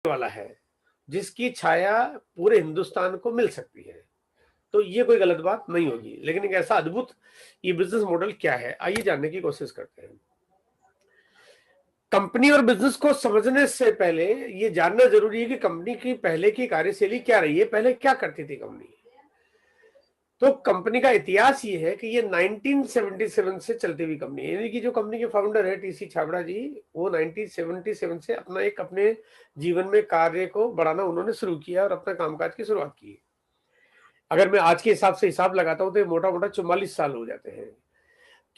वाला है, जिसकी छाया पूरे हिंदुस्तान को मिल सकती है। तो ये कोई गलत बात नहीं होगी, लेकिन एक ऐसा अद्भुत ये बिजनेस मॉडल क्या है, आइए जानने की कोशिश करते हैं। कंपनी और बिजनेस को समझने से पहले ये जानना जरूरी है कि कंपनी की पहले की कार्यशैली क्या रही है, पहले क्या करती थी कंपनी। तो कंपनी का इतिहास ये है कि ये 1977 से चलती हुई कंपनी है, यानी कि जो कंपनी के फाउंडर है टीसी छाबड़ा जी, वो 1977 से अपने जीवन में कार्य को बढ़ाना उन्होंने शुरू किया और अपना कामकाज की शुरुआत की। अगर मैं आज के हिसाब से हिसाब लगाता हूं तो ये मोटा मोटा 44 साल हो जाते हैं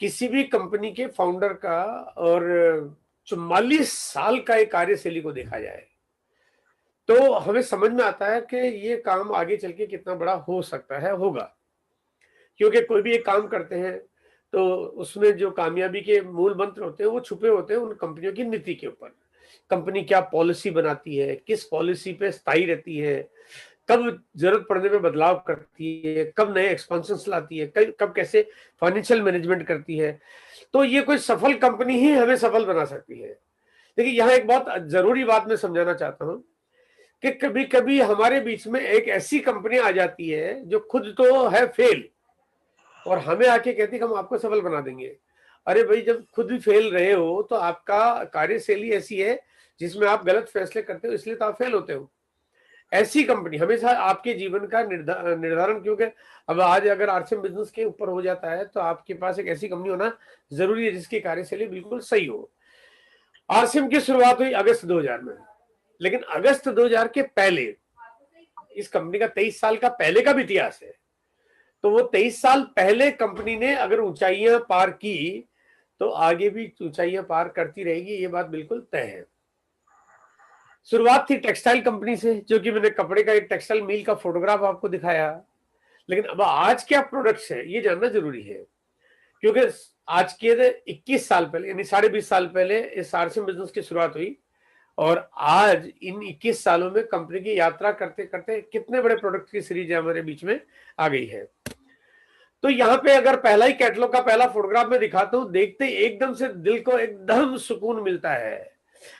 किसी भी कंपनी के फाउंडर का। और 44 साल का एक कार्यशैली को देखा जाए तो हमें समझ में आता है कि ये काम आगे चल के कितना बड़ा हो सकता है, होगा। क्योंकि कोई भी एक काम करते हैं तो उसमें जो कामयाबी के मूल मंत्र होते हैं वो छुपे होते हैं उन कंपनियों की नीति के ऊपर। कंपनी क्या पॉलिसी बनाती है, किस पॉलिसी पे स्थायी रहती है, कब जरूरत पड़ने पे बदलाव करती है, कब नए एक्सपेंशन लाती है, कब कैसे फाइनेंशियल मैनेजमेंट करती है। तो ये कोई सफल कंपनी ही हमें सफल बना सकती है। देखिए यहाँ एक बहुत जरूरी बात मैं समझाना चाहता हूँ कि कभी कभी हमारे बीच में एक ऐसी कंपनी आ जाती है जो खुद तो है फेल और हमें आके कहती है कि हम आपको सफल बना देंगे। अरे भाई, जब खुद भी फेल रहे हो तो आपका कार्यशैली ऐसी है जिसमें आप गलत फैसले करते हो, इसलिए तो आप फेल होते हो। ऐसी कंपनी हमेशा आपके जीवन का निर्धारण, क्योंकि अब आज अगर आरसीएम बिजनेस के ऊपर हो जाता है तो आपके पास एक ऐसी कंपनी होना जरूरी है जिसकी कार्यशैली बिल्कुल सही हो। आरसीएम की शुरुआत हुई अगस्त 2000 में, लेकिन अगस्त 2000 के पहले इस कंपनी का 23 साल का पहले का भी इतिहास है। तो वो 23 साल पहले कंपनी ने अगर ऊंचाइयां पार की तो आगे भी ऊंचाइयां पार करती रहेगी, ये बात बिल्कुल तय है। शुरुआत थी टेक्सटाइल कंपनी से, जो कि मैंने कपड़े का एक टेक्सटाइल मिल का फोटोग्राफ आपको दिखाया। लेकिन अब आज क्या प्रोडक्ट्स है ये जानना जरूरी है, क्योंकि आज के 21 साल पहले यानी 20.5 साल पहले इस आरसीएम बिजनेस की शुरुआत हुई और आज इन 21 सालों में कंपनी की यात्रा करते करते कितने बड़े प्रोडक्ट की सीरीज हमारे बीच में आ गई है। तो यहाँ पे अगर पहला ही कैटलॉग का पहला फोटोग्राफ में दिखाता हूं, देखते ही एकदम से दिल को एकदम सुकून मिलता है।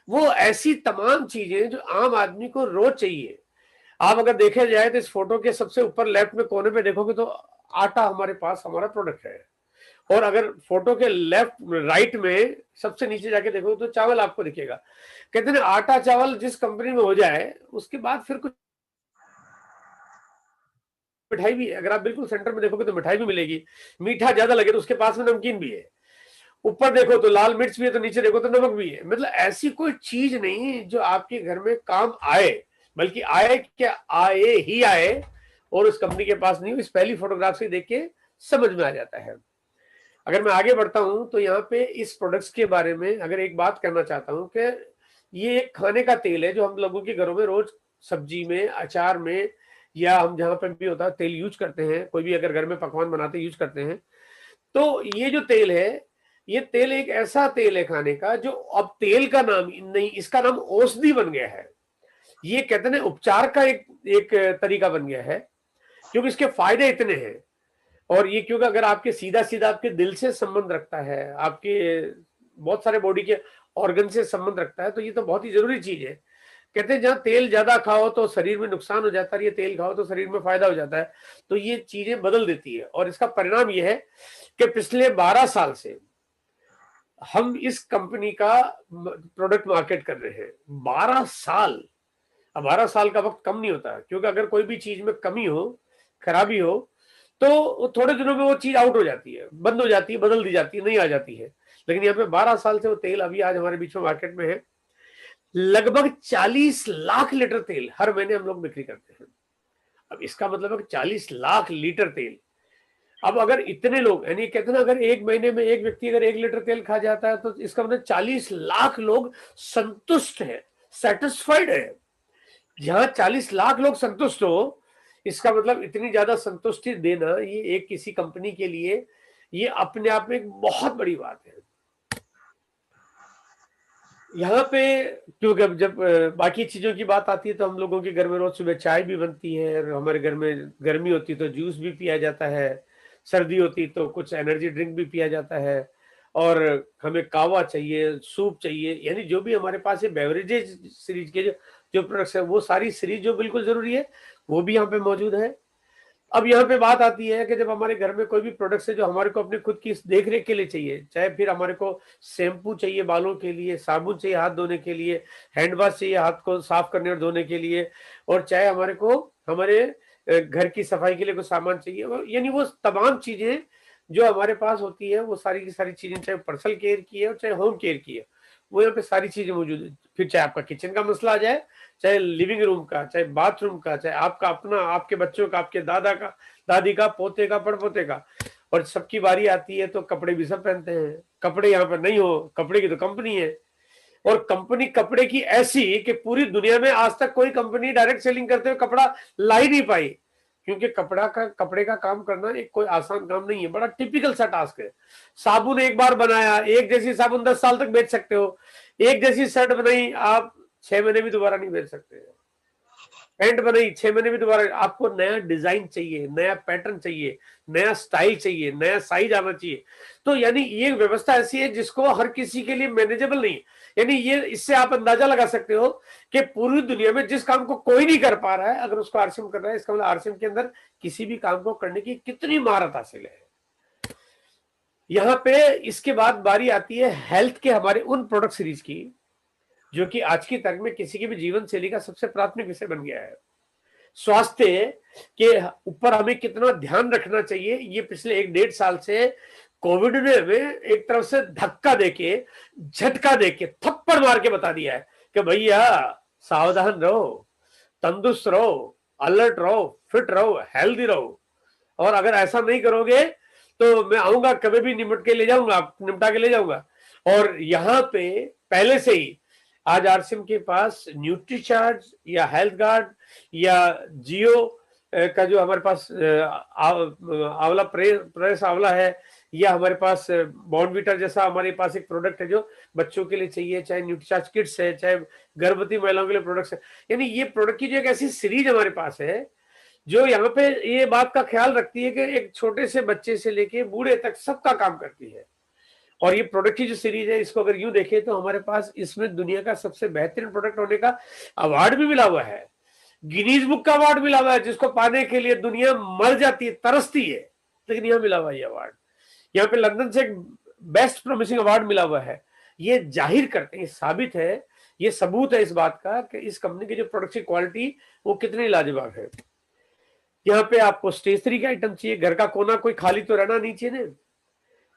वो ऐसी तमाम चीजें जो आम आदमी को रोज चाहिए। आप अगर देखे जाए तो इस फोटो के सबसे ऊपर लेफ्ट में कोने पे देखोगे तो आटा हमारे पास हमारा प्रोडक्ट है। और अगर फोटो के लेफ्ट राइट में सबसे नीचे जाके देखोगे तो चावल आपको दिखेगा। कहते हैं आटा चावल जिस कंपनी में हो जाए उसके बाद फिर कुछ मिठाई भी है। अगर आप बिल्कुल सेंटर में देखोगे तो मिठाई भी मिलेगी, मीठा ज्यादा लगे तो उसके पास में नमकीन भी है। ऊपर देखो तो लाल मिर्च भी है, तो नीचे देखो तो नमक भी है। मतलब ऐसी कोई चीज नहीं जो आपके घर में काम आए, बल्कि आए क्या, आए ही आए और उस कंपनी के पास नहीं हो। इस पहली फोटोग्राफ से देख के समझ में आ जाता है। अगर मैं आगे बढ़ता हूं तो यहाँ पे इस प्रोडक्ट्स के बारे में अगर एक बात करना चाहता हूँ कि ये एक खाने का तेल है जो हम लोगों के घरों में रोज सब्जी में, अचार में, या हम जहां पर भी होता है तेल यूज करते हैं, कोई भी अगर घर में पकवान बनाते यूज करते हैं। तो ये जो तेल है, ये तेल एक ऐसा तेल है खाने का जो अब तेल का नाम नहीं, इसका नाम औषधि बन गया है। ये कहते हैं उपचार का एक एक तरीका बन गया है, क्योंकि इसके फायदे इतने हैं। और ये क्योंकि अगर आपके सीधा सीधा आपके दिल से संबंध रखता है, आपके बहुत सारे बॉडी के ऑर्गन से संबंध रखता है, तो ये तो बहुत ही जरूरी चीज है। कहते हैं जहां तेल ज्यादा खाओ तो शरीर में नुकसान हो जाता है, ये तेल खाओ तो शरीर में फायदा हो जाता है। तो ये चीजें बदल देती है और इसका परिणाम ये है कि पिछले 12 साल से हम इस कंपनी का प्रोडक्ट मार्केट कर रहे हैं। 12 साल। अब 12 साल का वक्त कम नहीं होता, क्योंकि अगर कोई भी चीज में कमी हो, खराबी हो, तो थोड़े दिनों में वो चीज आउट हो जाती है, बंद हो जाती है, बदल दी जाती है, नहीं आ जाती है। लेकिन यहाँ पे 12 साल से वो तेल अभी आज हमारे बीच में मार्केट में है। लगभग 40 लाख लीटर तेल हर महीने हम लोग बिक्री करते हैं। अब इसका मतलब है 40 लाख लीटर तेल। अब अगर इतने लोग, यानी कहते हैं ना, अगर एक महीने में एक व्यक्ति अगर 1 लीटर तेल खा जाता है तो इसका मतलब 40 लाख लोग संतुष्ट है, सेटिस्फाइड है। जहां 40 लाख लोग संतुष्ट हो, इसका मतलब इतनी ज्यादा संतुष्टि देना ये एक किसी कंपनी के लिए ये अपने आप में एक बहुत बड़ी बात है। यहाँ पे क्योंकि अब जब बाकी चीजों की बात आती है तो हम लोगों के घर में रोज सुबह चाय भी बनती है, और हमारे घर में गर्मी होती है तो जूस भी पिया जाता है, सर्दी होती तो कुछ एनर्जी ड्रिंक भी पिया जाता है, और हमें कावा चाहिए, सूप चाहिए, यानी जो भी हमारे पास ये बेवरेजेस सीरीज के जो जो प्रोडक्ट्स है वो सारी सीरीज जो बिल्कुल जरूरी है वो भी यहाँ पे मौजूद है। अब यहाँ पे बात आती है कि जब हमारे घर में कोई भी प्रोडक्ट्स है जो हमारे को अपने खुद की देख रेख के लिए चाहिए, चाहे फिर हमारे को शैम्पू चाहिए बालों के लिए, साबुन चाहिए हाथ धोने के लिए, हैंड वॉश चाहिए हाथ को साफ करने और धोने के लिए, और चाहे हमारे को हमारे घर की सफाई के लिए कोई सामान चाहिए, यानी वो तमाम चीजें जो हमारे पास होती है वो सारी की सारी चीजें, चाहे पर्सनल केयर की है और चाहे होम केयर की है, वो यहाँ पे सारी चीजें मौजूद है। फिर चाहे आपका किचन का मसला आ जाए, चाहे लिविंग रूम का, चाहे बाथरूम का, चाहे आपका अपना, आपके बच्चों का, आपके दादा का, दादी का, पोते का, पड़पोते का, और सबकी बारी आती है तो कपड़े भी सब पहनते हैं। कपड़े यहाँ पर नहीं हो, कपड़े की तो कंपनी है, और कंपनी कपड़े की ऐसी कि पूरी दुनिया में आज तक कोई कंपनी डायरेक्ट सेलिंग करते हुए कपड़ा ला ही नहीं पाई, क्योंकि कपड़े का काम करना एक कोई आसान काम नहीं है, बड़ा टिपिकल सा टास्क है। साबुन एक बार बनाया, एक जैसी साबुन 10 साल तक बेच सकते हो, एक जैसी शर्ट बनाई आप 6 महीने भी दोबारा नहीं बेच सकते, पैंट बनाई 6 महीने भी दोबारा। आपको नया डिजाइन चाहिए, नया पैटर्न चाहिए, नया स्टाइल चाहिए, नया साइज आना चाहिए। तो यानी ये व्यवस्था ऐसी है जिसको हर किसी के लिए मैनेजेबल नहीं है। यानी ये, इससे आप अंदाजा लगा सकते हो कि पूरी दुनिया में जिस काम को कोई नहीं कर पा रहा है, अगर उसको आरसीएम कर रहा है, इसका मतलब आरसीएम के अंदर किसी भी काम को करने की कितनी महारत हासिल है। यहाँ पे इसके बाद बारी आती है हेल्थ के हमारे उन प्रोडक्ट सीरीज की, जो कि आज की तारीख में किसी की भी जीवन शैली का सबसे प्राथमिक विषय बन गया है। स्वास्थ्य के ऊपर हमें कितना ध्यान रखना चाहिए, ये पिछले 1-1.5 साल से कोविड ने हमें एक तरफ से धक्का देके, झटका देके, थप्पड़ मार के बता दिया है कि भैया सावधान रहो, तंदुरुस्त रहो, अलर्ट रहो, फिट रहो, हेल्दी रहो, और अगर ऐसा नहीं करोगे तो मैं आऊंगा, कभी भी निपटा के ले जाऊंगा। और यहाँ पे पहले से ही आज आरसीएम के पास न्यूट्रीचार्ज या हेल्थ गार्ड या जियो का जो हमारे पास आंवला प्रेस आंवला है, या हमारे पास बॉर्नवीटा जैसा हमारे पास एक प्रोडक्ट है जो बच्चों के लिए चाहिए, चाहे न्यूट्रीचार्ज किट्स है, चाहे गर्भवती महिलाओं के लिए प्रोडक्ट्स है। यानी ये प्रोडक्ट की जो एक ऐसी सीरीज हमारे पास है जो यहाँ पे ये बात का ख्याल रखती है कि एक छोटे से बच्चे से लेके बूढ़े तक सबका काम करती है। और ये प्रोडक्ट की जो सीरीज है, इसको अगर यूं देखें तो हमारे पास इसमें दुनिया का सबसे बेहतरीन प्रोडक्ट होने का अवार्ड भी मिला हुआ है, गिनीज बुक का अवार्ड मिला हुआ है, जिसको पाने के लिए दुनिया मर जाती है, तरसती है, लेकिन यहाँ मिला हुआ है ये अवार्ड। यहाँ पे लंदन से एक बेस्ट प्रोमिसिंग अवार्ड मिला हुआ है। ये जाहिर करते हैं, साबित है, ये सबूत है इस बात का कि इस कंपनी की जो प्रोडक्ट की क्वालिटी वो कितनी लाजवाब है। यहाँ पे आपको स्टेशनरी का आइटम चाहिए, घर का कोना कोई खाली तो रहना नहीं चाहिए ना,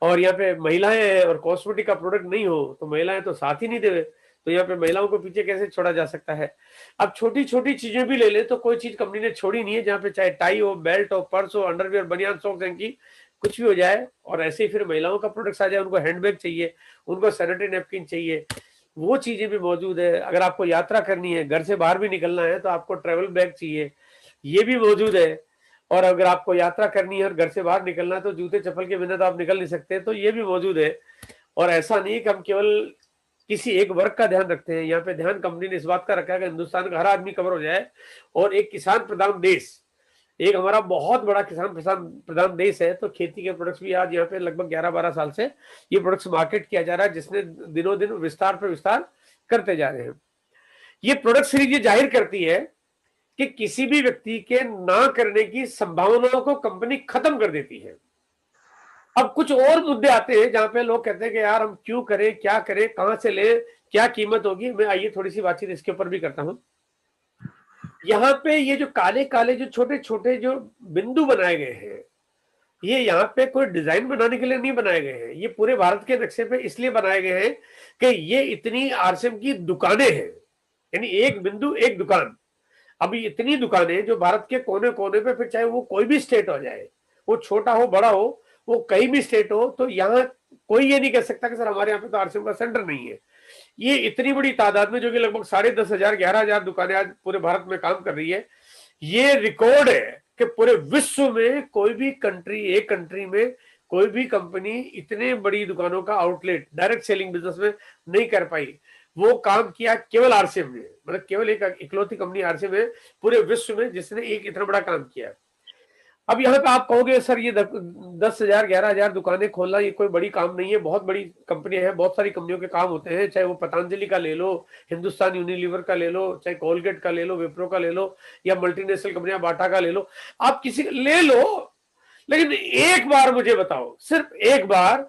और यहाँ पे महिलाएं हैं और कॉस्मेटिक का प्रोडक्ट नहीं हो तो महिलाएं तो साथ ही नहीं देवे, तो यहाँ पे महिलाओं को पीछे कैसे छोड़ा जा सकता है। अब छोटी छोटी चीजें भी ले ले तो कोई चीज कंपनी ने छोड़ी नहीं है, जहाँ पे चाहे टाई हो, बेल्ट हो, पर्स हो, अंडरवियर, बनियान, सॉक्स, हैंकी, कुछ भी हो जाए। और ऐसे ही फिर महिलाओं का प्रोडक्ट्स आ जाए, उनको हैंडबैग चाहिए, उनको सैनिटरी नैपकिन चाहिए, वो चीजें भी मौजूद है। अगर आपको यात्रा करनी है, घर से बाहर भी निकलना है तो आपको ट्रेवल बैग चाहिए, ये भी मौजूद है। और अगर आपको यात्रा करनी है और घर से बाहर निकलना है तो जूते चप्पल के बिना तो आप निकल नहीं सकते, तो ये भी मौजूद है। और ऐसा नहीं कि हम केवल किसी एक वर्ग का ध्यान रखते हैं, यहाँ पे ध्यान कंपनी ने इस बात का रखा है कि हिंदुस्तान का हर आदमी कवर हो जाए, और एक किसान प्रधान देश, एक हमारा बहुत बड़ा किसान प्रधान देश है, तो खेती के प्रोडक्ट्स भी आज यहाँ पे लगभग 11-12 साल से ये प्रोडक्ट्स मार्केट किया जा रहा है, जिसने दिनों दिन विस्तार पर विस्तार करते जा रहे हैं। ये प्रोडक्ट सीरीज ये जाहिर करती है कि किसी भी व्यक्ति के ना करने की संभावनाओं को कंपनी खत्म कर देती है। अब कुछ और मुद्दे आते हैं जहां पे लोग कहते हैं कि यार हम क्यों करें, क्या करें, कहां से लें, क्या कीमत होगी। मैं आइए थोड़ी सी बातचीत इसके ऊपर भी करता हूं। यहाँ पे ये जो काले काले जो छोटे छोटे जो बिंदु बनाए गए हैं, ये यहाँ पे कोई डिजाइन बनाने के लिए नहीं बनाए गए हैं, ये पूरे भारत के नक्शे पे इसलिए बनाए गए हैं कि ये इतनी आरसीएम की दुकानें हैं, यानी एक बिंदु एक दुकान। अभी इतनी दुकानें जो भारत के कोने कोने पे, फिर चाहे वो कोई भी स्टेट हो जाए, वो छोटा हो बड़ा हो, वो कहीं भी स्टेट हो, तो यहाँ कोई ये नहीं कह सकता कि सर हमारे यहाँ पे तो आरसीएम का सेंटर नहीं है। ये इतनी बड़ी तादाद में, जो कि लगभग 10,500 11,000 दुकानें आज पूरे भारत में काम कर रही है, ये रिकॉर्ड है कि पूरे विश्व में कोई भी कंट्री, एक कंट्री में कोई भी कंपनी इतने बड़ी दुकानों का आउटलेट डायरेक्ट सेलिंग बिजनेस में नहीं कर पाई। वो काम किया केवल आरसीएम ने, मतलब केवल एक इकलौती कंपनी आरसीएम है पूरे विश्व में जिसने एक इतना बड़ा काम किया। अब यहाँ पे आप कहोगे सर ये 10,000 11,000 दुकानें खोलना ये कोई बड़ी काम नहीं है, बहुत बड़ी कंपनियां हैं, बहुत सारी कंपनियों के काम होते हैं, चाहे वो पतंजलि का ले लो, हिंदुस्तान यूनिलीवर का ले लो, चाहे कोलगेट का ले लो, विप्रो का ले लो, या मल्टीनेशनल कंपनियां बाटा का ले लो, आप किसी ले लो, लेकिन एक बार मुझे बताओ, सिर्फ एक बार,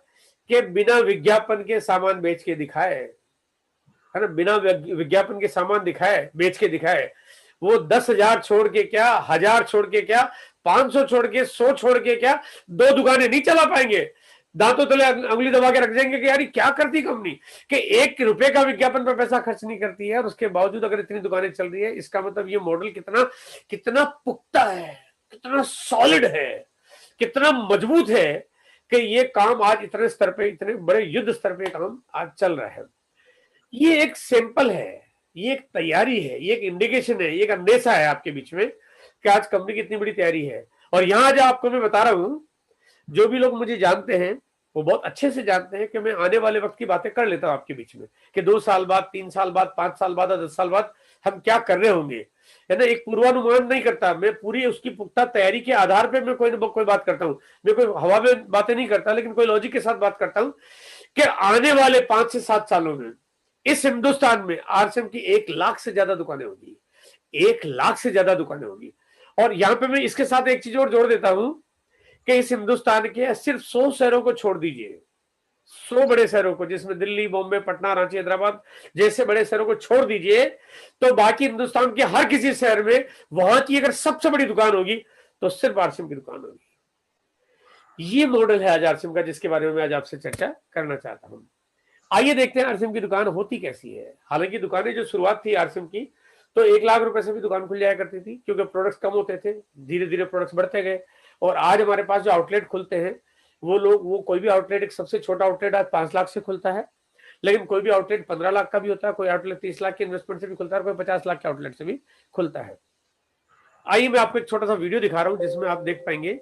के बिना विज्ञापन के सामान बेच के दिखाए, है ना, बिना विज्ञापन के सामान दिखाए, बेच के दिखाए, वो 10,000 छोड़ के क्या, 1,000 छोड़ के क्या, 500 छोड़ के, 100 छोड़ के क्या, 2 दुकानें नहीं चला पाएंगे, दांतों तले अंगुली दबा के रख जाएंगे कि यार क्या करती कंपनी कि 1 रुपए का विज्ञापन पर पैसा खर्च नहीं करती है, और उसके बावजूद अगर इतनी दुकानें चल रही है, इसका मतलब ये मॉडल कितना कितना पुख्ता है, कितना सॉलिड है, कितना मजबूत है कि ये काम आज इतने स्तर पे, इतने बड़े युद्ध स्तर पे काम आज चल रहा है। ये एक सैंपल है, ये एक तैयारी है, ये एक इंडिकेशन है, ये एक अंदेशा है आपके बीच में कि आज कंपनी की इतनी बड़ी तैयारी है। और यहां जो आपको मैं बता रहा हूं, जो भी लोग मुझे जानते हैं वो बहुत अच्छे से जानते हैं कि मैं आने वाले वक्त की बातें कर लेता हूं आपके बीच में, कि 2 साल बाद, 3 साल बाद, 5 साल बाद, 10 साल बाद हम क्या कर रहे होंगे, है ना। एक पूर्वानुमान नहीं करता मैं, पूरी उसकी पुख्ता तैयारी के आधार पर मैं कोई बात करता हूं, मैं कोई हवा में बातें नहीं करता, लेकिन कोई लॉजिक के साथ बात करता हूं कि आने वाले 5 से 7 सालों में इस हिंदुस्तान में आरसीएम की 1 लाख से ज्यादा दुकानें होगी, 1 लाख से ज्यादा दुकानें होगी। और यहां पे मैं इसके साथ एक चीज और जोड़ देता हूं कि इस हिंदुस्तान के सिर्फ 100 शहरों को छोड़ दीजिए, 100 बड़े शहरों को, जिसमें दिल्ली, बॉम्बे, पटना, रांची, हैदराबाद जैसे बड़े शहरों को छोड़ दीजिए, तो बाकी हिंदुस्तान के हर किसी शहर में वहां की अगर सबसे बड़ी दुकान होगी तो सिर्फ आरसीएम की दुकान होगी। ये मॉडल है आज आरसीएम का, जिसके बारे में मैं आज आपसे चर्चा करना चाहता हूं। आइए देखते हैं आरसीएम की दुकान होती कैसी है। हालांकि दुकानें जो शुरुआत थी आरसीएम की, तो 1 लाख रुपए से भी दुकान खुल जाया करती थी, क्योंकि प्रोडक्ट्स कम होते थे, धीरे धीरे प्रोडक्ट्स बढ़ते गए। और आज हमारे पास जो आउटलेट खुलते हैं, वो कोई भी आउटलेट, एक सबसे छोटा आउटलेट आज 5 लाख से खुलता है, लेकिन कोई भी आउटलेट 15 लाख का भी होता है, कोई आउटलेट 30 लाख के इन्वेस्टमेंट से भी खुलता है, कोई 50 लाख के आउटलेट से भी खुलता है। आइए मैं आपको एक छोटा सा वीडियो दिखा रहा हूं, जिसमें आप देख पाएंगे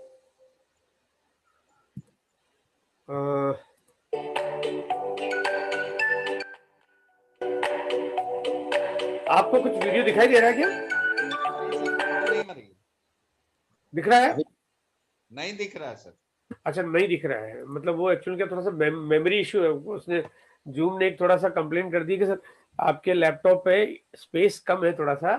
आपको कुछ वीडियो दिखाई दे रहा है क्या? दिख रहा है? नहीं दिख रहा है सर। अच्छा, नहीं दिख रहा है, मतलब वो एक्चुअली क्या, थोड़ा सा मेमोरी इश्यू है, उसने जूम ने एक थोड़ा सा कंप्लेन कर दी कि सर आपके लैपटॉप पे स्पेस कम है थोड़ा सा,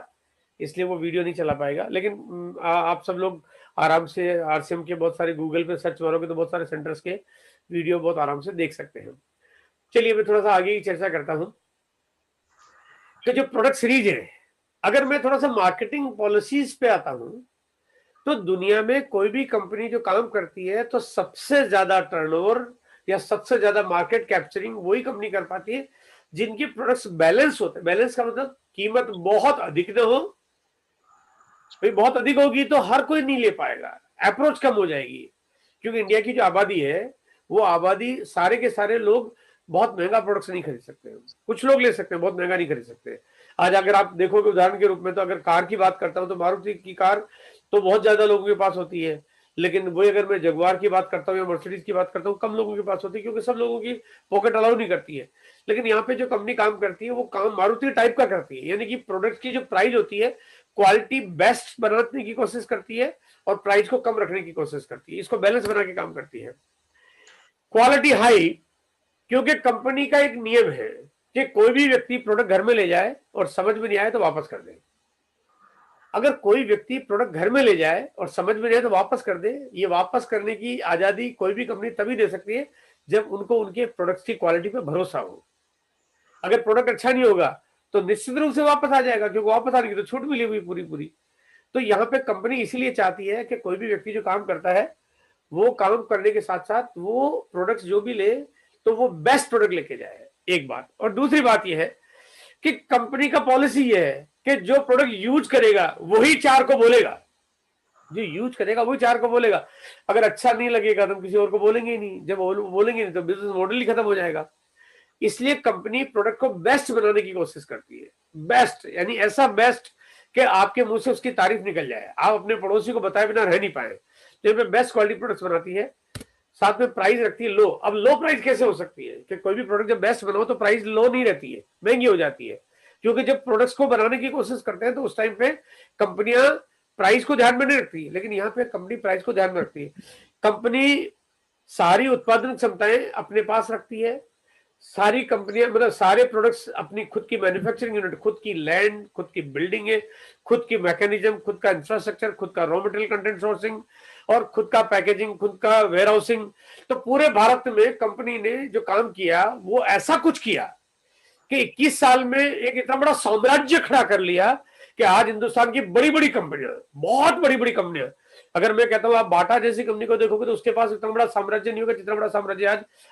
इसलिए वो वीडियो नहीं चला पाएगा। लेकिन आप सब लोग आराम से आरसीएम के बहुत सारे गूगल पे सर्च मारोगे तो बहुत सारे सेंटर्स के वीडियो बहुत आराम से देख सकते हैं। चलिए मैं थोड़ा सा आगे की चर्चा करता हूँ कि जो प्रोडक्ट सीरीज है, अगर मैं थोड़ा सा मार्केटिंग पॉलिसीज पे आता हूं, तो दुनिया में कोई भी कंपनी जो काम करती है तो सबसे ज्यादा टर्नओवर या सबसे ज्यादा मार्केट कैप्चरिंग वही कंपनी कर पाती है जिनकी प्रोडक्ट्स बैलेंस होते हैं। बैलेंस का मतलब कीमत बहुत अधिक ना हो, भाई बहुत अधिक होगी तो हर कोई नहीं ले पाएगा, अप्रोच कम हो जाएगी, क्योंकि इंडिया की जो आबादी है वो आबादी सारे के सारे लोग बहुत महंगा प्रोडक्ट्स नहीं खरीद सकते। कुछ लोग ले सकते हैं, बहुत महंगा नहीं खरीद सकते। आज अगर आप देखोगे उदाहरण के रूप में, तो अगर कार की बात करता हूं तो मारुति की कार तो बहुत ज्यादा लोगों के पास होती है, लेकिन वही अगर मैं जगुआर की बात करता हूँ या मर्सिडीज की बात करता हूँ, कम लोगों के पास होती है, क्योंकि सब लोगों की पॉकेट अलाउ नहीं करती है। लेकिन यहाँ पे जो कंपनी काम करती है वो काम मारुति टाइप का करती है, यानी कि प्रोडक्ट की जो प्राइस होती है, क्वालिटी बेस्ट बनाने की कोशिश करती है और प्राइस को कम रखने की कोशिश करती है, इसको बैलेंस बना के काम करती है। क्वालिटी हाई, क्योंकि कंपनी का एक नियम है कि कोई भी व्यक्ति प्रोडक्ट घर में ले जाए और समझ में नहीं आए तो वापस कर दे। अगर कोई व्यक्ति प्रोडक्ट घर में ले जाए और समझ में नहीं आए तो वापस कर दे, ये वापस करने की आजादी कोई भी कंपनी तभी दे सकती है जब उनको उनके प्रोडक्ट की क्वालिटी पे भरोसा हो। अगर प्रोडक्ट अच्छा नहीं होगा तो निश्चित रूप से वापस आ जाएगा, क्योंकि वापस आने की तो छूट मिली हुई पूरी पूरी। तो यहाँ पे कंपनी इसीलिए चाहती है कि कोई भी व्यक्ति जो काम करता है वो काम करने के साथ साथ वो प्रोडक्ट्स जो भी ले तो वो बेस्ट प्रोडक्ट लेके जाए, एक बात। और दूसरी बात यह है कि कंपनी का पॉलिसी ये है कि जो प्रोडक्ट यूज करेगा वही 4 को बोलेगा, जो यूज करेगा वही 4 को बोलेगा। अगर अच्छा नहीं लगेगा तो हम किसी और को बोलेंगे ही नहीं, जब बोलेंगे नहीं तो बिजनेस मॉडल ही खत्म हो जाएगा। इसलिए कंपनी प्रोडक्ट को बेस्ट बनाने की कोशिश करती है। बेस्ट यानी ऐसा बेस्ट कि आपके मुंह से उसकी तारीफ निकल जाए, आप अपने पड़ोसी को बताए बिना रह नहीं पाए। तो बेस्ट क्वालिटी प्रोडक्ट्स बनाती है, साथ में प्राइस रखती है लो। अब लो प्राइस कैसे हो सकती है कि कोई भी प्रोडक्ट जब बेस्ट बनाओ तो प्राइस लो नहीं रहती है, महंगी हो जाती है। क्योंकि जब प्रोडक्ट्स को बनाने की कोशिश करते हैं तो उस टाइम पे कंपनियां प्राइस को ध्यान में नहीं रखती है, लेकिन यहाँ पे कंपनी प्राइस को ध्यान में रखती है। कंपनी सारी उत्पादन क्षमताएं अपने पास रखती है, सारी कंपनियां मतलब सारे प्रोडक्ट्स अपनी खुद की मैन्युफैक्चरिंग यूनिट, खुद की लैंड, खुद की बिल्डिंग है, खुद की मैकेनिज्म, खुद का इंफ्रास्ट्रक्चर, खुद का रॉ मटेरियल कंटेंट सोर्सिंग और खुद का पैकेजिंग, खुद का वेयर हाउसिंग। तो पूरे भारत में कंपनी ने जो काम किया वो ऐसा कुछ किया कि 21 साल में एक इतना बड़ा साम्राज्य खड़ा कर लिया कि आज हिंदुस्तान की बड़ी बड़ी कंपनियां, बहुत बड़ी बड़ी कंपनियां, अगर मैं कहता हूं आप बाटा जैसी कंपनी को देखोगे तो उसके पास इतना बड़ा साम्राज्य नहीं होगा जितना बड़ा साम्राज्य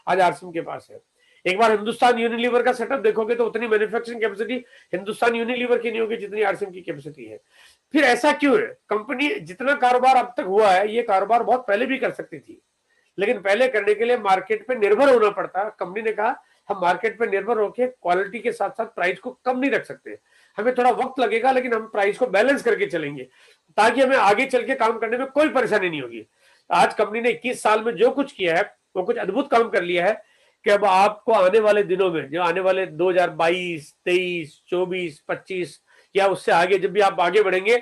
आज आरसीएम के पास है। एक बार हिंदुस्तान यूनिलीवर का सेटअप देखोगे तो उतनी मैन्युफैक्चरिंग कैपेसिटी हिंदुस्तान यूनिलीवर की नहीं होगी जितनी आरसीएम की कैपेसिटी है। फिर ऐसा क्यों है? कंपनी जितना कारोबार अब तक हुआ है ये कारोबार बहुत पहले भी कर सकती थी, लेकिन पहले करने के लिए मार्केट पे निर्भर होना पड़ता। कंपनी ने कहा हम मार्केट पे निर्भर होकर क्वालिटी के साथ साथ प्राइस को कम नहीं रख सकते, हमें थोड़ा वक्त लगेगा लेकिन हम प्राइस को बैलेंस करके चलेंगे ताकि हमें आगे चल के काम करने में कोई परेशानी नहीं होगी। आज कंपनी ने 21 साल में जो कुछ किया है वो कुछ अद्भुत काम कर लिया है कि अब आपको आने वाले दिनों में, जो आने वाले 2022, 23, 24, 25 या उससे आगे जब भी आप आगे बढ़ेंगे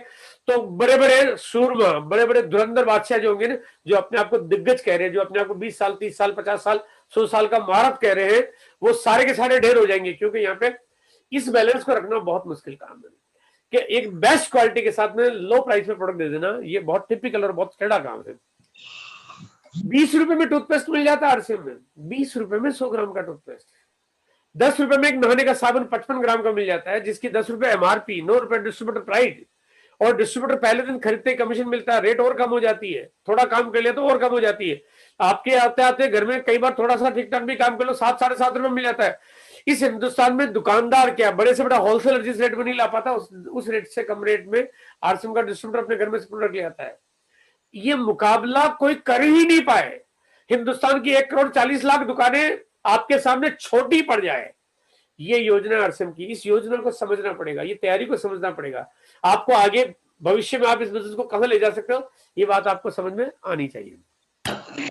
तो बड़े बड़े सूरमा, बड़े बड़े धुरंधर बादशाह जो होंगे ना, जो अपने आप को दिग्गज कह रहे हैं, जो अपने आप को 20 साल, 30 साल, 50 साल, 100 साल का महारत कह रहे हैं, वो सारे के सारे ढेर हो जाएंगे। क्योंकि यहाँ पे इस बैलेंस को रखना बहुत मुश्किल काम है कि एक बेस्ट क्वालिटी के साथ में लो प्राइस में प्रोडक्ट दे देना, ये बहुत टिपिकल और बहुत टेढ़ा काम है। 20 रुपए में टूथपेस्ट मिल जाता है आरसीएम में, 20 रुपए में 100 ग्राम का टूथपेस्ट। 10 रुपए में एक नहाने का साबुन 55 ग्राम का मिल जाता है जिसकी 10 रुपए एमआरपी, 9 रुपए डिस्ट्रीब्यूटर प्राइस, और डिस्ट्रीब्यूटर पहले दिन खरीदते ही कमीशन मिलता है, रेट और कम हो जाती है, थोड़ा काम कर लिया तो और कम हो जाती है। आपके आते आते घर में कई बार थोड़ा सा ठीक ठाक भी काम कर लो 7, 7.5 रुपए मिल जाता है। इस हिंदुस्तान में दुकानदार क्या बड़े से बड़ा होलसेलर जिस रेट में नहीं ला पाता उस रेट से कम रेट में आरसीएम का डिस्ट्रीब्यूटर अपने घर में से प्रोडक्ट ले आता है। ये मुकाबला कोई कर ही नहीं पाए। हिंदुस्तान की 1,40,00,000 दुकानें आपके सामने छोटी पड़ जाए, ये योजना आरसीएम की। इस योजना को समझना पड़ेगा, ये तैयारी को समझना पड़ेगा। आपको आगे भविष्य में आप इस बिजनेस को कहां ले जा सकते हो ये बात आपको समझ में आनी चाहिए।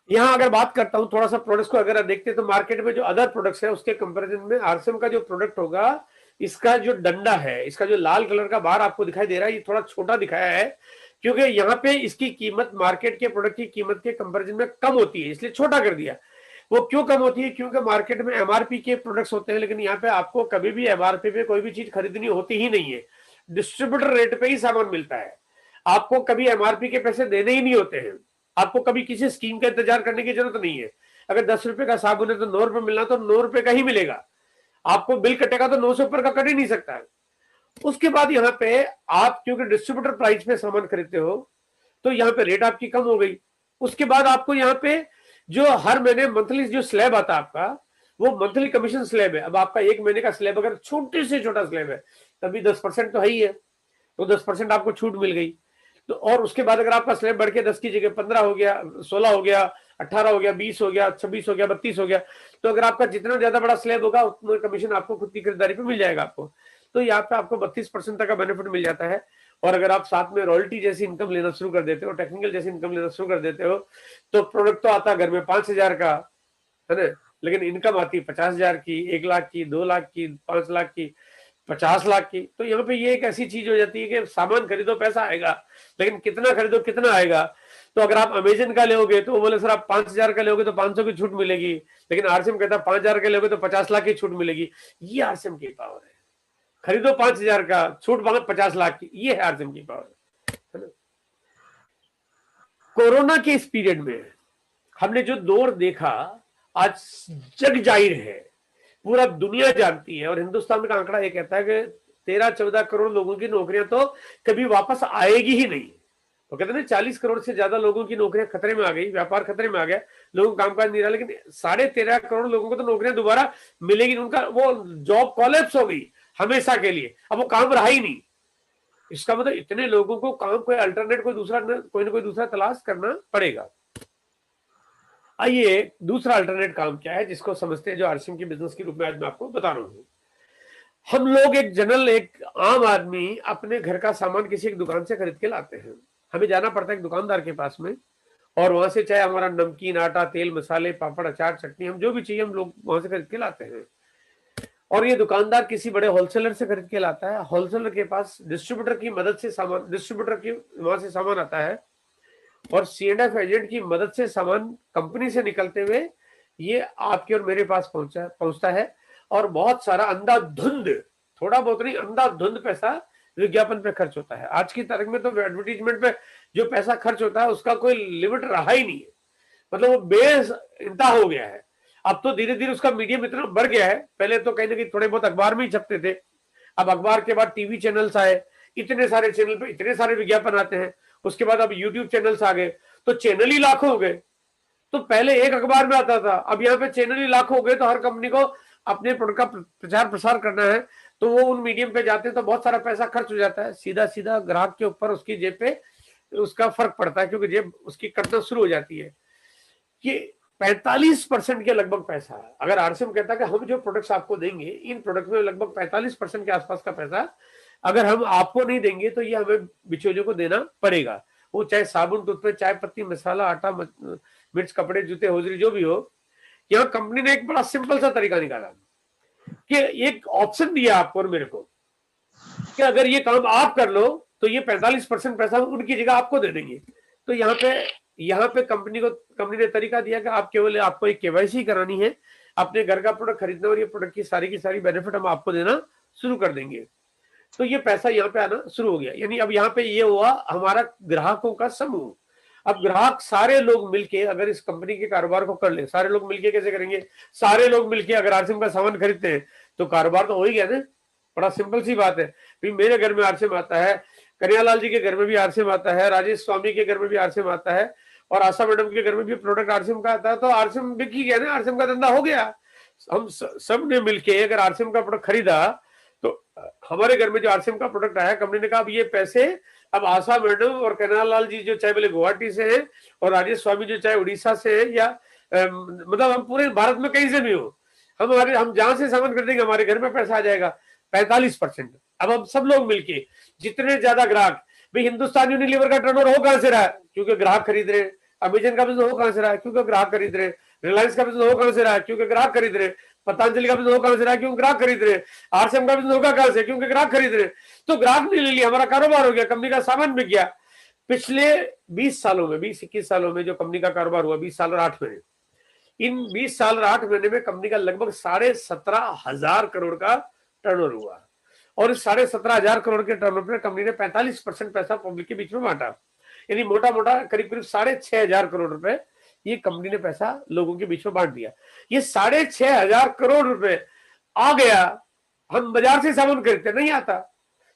यहां अगर बात करता हूं थोड़ा सा प्रोडक्ट्स को अगर देखते हैं तो मार्केट में जो अदर प्रोडक्ट्स है उसके कंपैरिजन में आरसीएम का जो प्रोडक्ट होगा, इसका जो डंडा है, इसका जो लाल कलर का बार आपको दिखाई दे रहा है, ये थोड़ा छोटा दिखाया है क्योंकि यहाँ पे इसकी कीमत मार्केट के प्रोडक्ट की कीमत के कंपैरिजन में कम होती है, इसलिए छोटा कर दिया। वो क्यों कम होती है? क्योंकि मार्केट में एमआरपी के प्रोडक्ट्स होते हैं, लेकिन यहाँ पे आपको कभी भी एमआरपी पे कोई भी चीज खरीदनी होती ही नहीं है, डिस्ट्रीब्यूटर रेट पे ही सामान मिलता है। आपको कभी एमआरपी के पैसे देने ही नहीं होते हैं, आपको कभी किसी स्कीम का इंतजार करने की जरूरत नहीं है। अगर 10 रुपए का साबुन है तो 9 रुपए मिलना तो 9 रुपए का ही मिलेगा, आपको बिल कटेगा तो 9 से ऊपर का कट ही नहीं सकता है। उसके बाद यहाँ पे आप क्योंकि डिस्ट्रीब्यूटर प्राइस पे सामान खरीदते हो तो यहाँ पे रेट आपकी कम हो गई। उसके बाद आपको यहाँ पे जो हर महीने मंथली जो स्लैब आता है आपका, वो मंथली कमीशन स्लैब है। अब आपका एक महीने का स्लैब अगर छोटे से छोटा स्लैब है तभी 10% तो है ही है, तो 10% आपको छूट मिल गई। तो और उसके बाद अगर आपका स्लैब बढ़ के 10 की जगह 15 हो गया, 16 हो गया, 18 हो गया, 20 हो गया, 26 हो गया, 32 हो गया, तो अगर आपका जितना ज्यादा बड़ा स्लैब होगा उतना कमीशन आपको खुद की खरीदारी पे मिल जाएगा आपको। तो यहाँ पे आपको 32% तक का बेनिफिट मिल जाता है। और अगर आप साथ में रॉयल्टी जैसी इनकम लेना शुरू कर देते हो, टेक्निकल जैसी इनकम लेना शुरू कर देते हो, तो प्रोडक्ट तो आता घर में 5,000 का है ना, लेकिन इनकम आती 50,000 की, 1 लाख की, 2 लाख की, 5 लाख की, 50 लाख की। तो यहाँ पे ये एक ऐसी चीज हो जाती है कि सामान खरीदो पैसा आएगा, लेकिन कितना खरीदो कितना आएगा। तो अगर आप अमेजन का लोगे तो वो बोले सर आप 5,000 का लोगे तो 500 की छूट मिलेगी, लेकिन आरसीएम कहता है 5,000 का लोगे तो 50 लाख की छूट मिलेगी। ये आरसीएम की पावर है, खरीदो 5,000 का छूट 50 लाख की, ये है आरसीएम की पावर, है ना। कोरोना के इस पीरियड में हमने जो दौर देखा आज जग जाहिर है, पूरा दुनिया जानती है, और हिंदुस्तान का आंकड़ा ये कहता है कि 13-14 करोड़ लोगों की नौकरियां तो कभी वापस आएगी ही नहीं। तो कहते हैं 40 करोड़ से ज्यादा लोगों की नौकरियां खतरे में आ गई, व्यापार खतरे में आ गया, लोगों को कामकाज नहीं रहा, लेकिन 13.5 करोड़ लोगों को तो नौकरियां दोबारा मिलेगी, उनका वो जॉब कॉलेप्स हो गई हमेशा के लिए, अब वो काम रहा ही नहीं। इसका मतलब इतने लोगों को काम कोई अल्टरनेट कोई ना कोई दूसरा तलाश करना पड़ेगा। आइए दूसरा अल्टरनेट काम क्या है जिसको समझते हैं, जो आरसीएम की बिजनेस के रूप में आज मैं आपको बता रहा हूं। हम लोग एक आम आदमी अपने घर का सामान किसी एक दुकान से खरीद के लाते हैं, हमें जाना पड़ता है एक दुकानदार के पास में, और वहां से चाहे हमारा नमकीन, आटा, तेल, मसाले, पापड़, अचार, चटनी, हम जो भी चाहिए हम लोग वहां से खरीद के लाते हैं। और ये दुकानदार किसी बड़े होलसेलर से खरीद के लाता है, होलसेलर के पास डिस्ट्रीब्यूटर की मदद से सामान, डिस्ट्रीब्यूटर की वहां से सामान आता है, और C&F एजेंट की मदद से सामान कंपनी से निकलते हुए ये आपके और मेरे पास पहुंचता है। और बहुत सारा अंधाधुंध, थोड़ा बहुत नहीं, अंधाधुंध पैसा विज्ञापन पे खर्च होता है। आज की तारीख में तो एडवर्टीजमेंट पे जो पैसा खर्च होता है उसका कोई लिमिट रहा ही नहीं है, मतलब वो बेस इंतहा हो गया है। अब तो धीरे धीरे उसका मीडियम इतना बढ़ गया है, पहले तो कहीं ना कहीं थोड़े बहुत अखबार में ही छपते थे, अब अखबार के बाद टीवी चैनल्स आए, इतने सारे चैनल पे इतने सारे विज्ञापन आते हैं, उसके बाद अब यूट्यूब चैनल्स आ गए, तो चैनल ही लाखों हो गए। तो पहले एक अखबार में आता था, अब यहाँ पे चैनल ही लाखों हो गए, तो हर कंपनी को अपने प्रोडक्ट का प्रचार प्रसार करना है, तो वो उन मीडियम पे जाते हैं, तो बहुत सारा पैसा खर्च हो जाता है, सीधा सीधा ग्राहक के ऊपर, उसकी जेब पे उसका फर्क पड़ता है, क्योंकि जेब उसकी कटना शुरू हो जाती है। कि 45% के लगभग पैसा है, अगर आरसीएम कहता है कि हम जो प्रोडक्ट्स आपको देंगे, इन प्रोडक्ट में लगभग 45% के आसपास का पैसा अगर हम आपको नहीं देंगे तो ये हमें बिचौलियों को देना पड़ेगा, वो चाहे साबुन, टूथपेस्ट, चाय पत्ती, मसाला, आटा, मिर्च, कपड़े, जूते, होजरी, जो भी हो। यहाँ कंपनी ने एक बड़ा सिंपल सा तरीका निकाला कि एक ऑप्शन दिया आपको और मेरे को कि अगर ये काम आप कर लो तो ये 45% पैसा उनकी जगह आपको दे देंगे। तो यहाँ पे कंपनी ने तरीका दिया कि आप केवल आपको एक केवाईसी करानी है, अपने घर का प्रोडक्ट खरीदना, और ये प्रोडक्ट की सारी बेनिफिट हम आपको देना शुरू कर देंगे। तो ये पैसा यहाँ पे आना शुरू हो गया। यानी अब यहाँ पे ये हुआ हमारा ग्राहकों का समूह। अब ग्राहक सारे लोग मिलके अगर इस कंपनी के कारोबार को कर ले, सारे लोग मिलके कैसे करेंगे, सारे लोग मिलके अगर आरसीएम का सामान खरीदते हैं तो कारोबार तो हो ही गया ना। बड़ा सिंपल सी बात है, भाई मेरे घर में आरसीएम आता है, कन्हैयालाल जी के घर में भी आरसीएम आता है, राजेश स्वामी के घर में भी आरसीएम आता है, और आशा मैडम के घर में भी प्रोडक्ट आरसीएम का आता है, तो आरसीएम बिक ही गया ना, आरसीएम का धंधा हो गया। हम सब ने मिलके अगर आरसीएम का प्रोडक्ट खरीदा तो हमारे घर में जो आरसीएम का प्रोडक्ट आया, कंपनी ने कहा अब ये पैसे अब आशा मैडम और कन्हैयालाल जी जो चाहे बोले गुवाहाटी से हैं, और राजेश स्वामी जो चाहे उड़ीसा से है, या मतलब हम पूरे भारत में कहीं से भी हो, हम जहां से सामान खरीदेंगे हमारे घर में पैसा आ जाएगा 45%। अब हम सब लोग मिलके जितने ज्यादा ग्राहक, भाई हिंदुस्तान यूनिलीवर का टर्नओवर हो कहां से रहा है, क्योंकि ग्राहक खरीद रहे, अमेजन का बिजनेस हो कहां से रहा है, क्योंकि ग्राहक खरीद रहे, रिलायंस का बिजनेस हो कहां से रहा है, क्योंकि ग्राहक खरीद रहे, पतंजलि का बिजनेस हो कहां से रहा है, क्योंकि ग्राहक खरीद रहे, आरसीएम का बिजनेस होगा कहां से, क्योंकि ग्राहक खरीद रहे। तो ग्राहक ने ले लिया, हमारा कारोबार हो गया, कंपनी का सामान बिक गया। पिछले 20 सालों में, 20-21 सालों में जो कंपनी का कारोबार हुआ, 20 साल और 8 महीने, इन 20 साल और 8 महीने में कंपनी का लगभग 17,500 करोड़ का टर्नओवर हुआ, और इस 17,500 करोड़ के टर्नओवर में कंपनी ने 45% पैसा पब्लिक के बीच में बांटा। यानी मोटा मोटा करीब करीब 6,500 करोड़ रुपए ये कंपनी ने पैसा लोगों के बीच में बांट दिया। ये 6,500 करोड़ रुपए आ गया, हम बाजार से सामान खरीदते नहीं आता,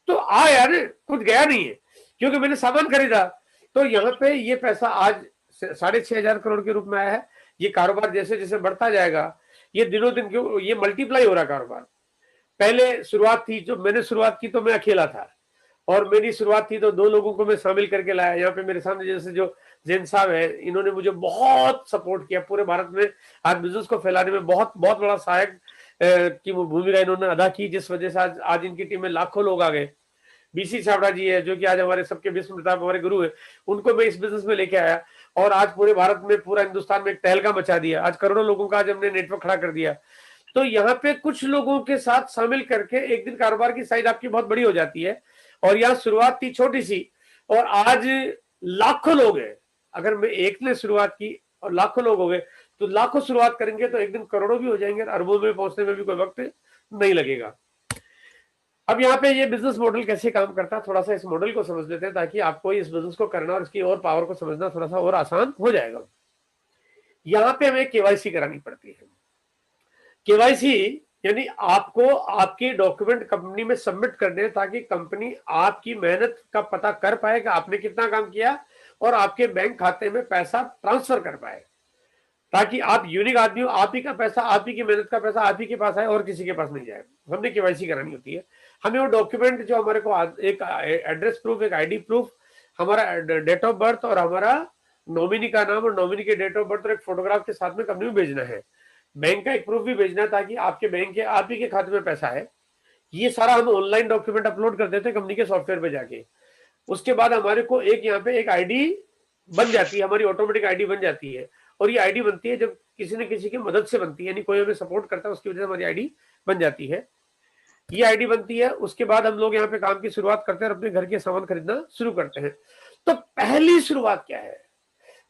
तो आया ना, कुछ गया नहीं है, क्योंकि मैंने सामान खरीदा। तो यहाँ पे ये पैसा आज 6,500 करोड़ के रूप में आया है। ये कारोबार जैसे जैसे बढ़ता जाएगा, ये दिनों दिन क्यों ये मल्टीप्लाई हो रहा कारोबार। पहले शुरुआत थी, जो मैंने शुरुआत की तो मैं अकेला था, और मेरी शुरुआत थी तो 2 लोगों को मैं शामिल करके लाया। यहाँ पे मेरे सामने जैसे जो जैन साहब है, इन्होंने मुझे बहुत सपोर्ट किया, पूरे भारत में आज बिजनेस को फैलाने में बहुत बहुत बड़ा सहायक की भूमिका इन्होंने अदा की, जिस वजह से आज इनकी टीम में लाखों लोग आ गए। बीसी छाबड़ा जी है, जो कि आज हमारे सबके विश्व प्रताप हमारे गुरु है, उनको मैं इस बिजनेस में लेके आया, और आज पूरे भारत में, पूरा हिंदुस्तान में एक तहलका मचा दिया। आज करोड़ों लोगों का आज हमने नेटवर्क खड़ा कर दिया। तो यहाँ पे कुछ लोगों के साथ शामिल करके एक दिन कारोबार की साइज आपकी बहुत बड़ी हो जाती है। और यहाँ शुरुआत थी छोटी सी, और आज लाखों लोग हैं। अगर मैं एक ने शुरुआत की और लाखों लोग हो गए, तो लाखों शुरुआत करेंगे तो एक दिन करोड़ों भी हो जाएंगे, अरबों में पहुंचने में भी कोई वक्त नहीं लगेगा। अब यहाँ पे ये बिजनेस मॉडल कैसे काम करता है, थोड़ा सा इस मॉडल को समझ लेते हैं, ताकि आपको इस बिजनेस को करना और इसकी और पावर को समझना थोड़ा सा और आसान हो जाएगा। यहाँ पे हमें केवाईसी करानी पड़ती है। केवाईसी यानी आपको आपके डॉक्यूमेंट कंपनी में सबमिट करने हैं, ताकि कंपनी आपकी मेहनत का पता कर पाए कि आपने कितना काम किया, और आपके बैंक खाते में पैसा ट्रांसफर कर पाए, ताकि आप यूनिक आदमी हो, आप ही का पैसा, आप ही की मेहनत का पैसा आप ही के पास आए और किसी के पास नहीं जाए। हमने केवाईसी करानी होती है। हमें वो डॉक्यूमेंट जो हमारे को एक एड्रेस प्रूफ, एक आईडी प्रूफ, हमारा डेट ऑफ बर्थ, और हमारा नॉमिनी का नाम और नॉमिनी के डेट ऑफ बर्थ और एक फोटोग्राफ के साथ में कंपनी में भेजना है। बैंक का एक प्रूफ भी भेजना है, ताकि आपके बैंक के आप ही के खाते में पैसा है। ये सारा हम ऑनलाइन डॉक्यूमेंट अपलोड कर देते हैं कंपनी के सॉफ्टवेयर पे जाके। उसके बाद हमारे को एक यहाँ पे एक आईडी बन जाती है, हमारी ऑटोमेटिक आईडी बन जाती है, और ये आईडी बनती है जब किसी न किसी की मदद से बनती है, यानी कोई हमें सपोर्ट करता है, उसकी वजह से हमारी आईडी बन जाती है। ये आईडी बनती है, उसके बाद हम लोग यहाँ पे काम की शुरुआत करते हैं और अपने घर के सामान खरीदना शुरू करते हैं। तो पहली शुरुआत क्या है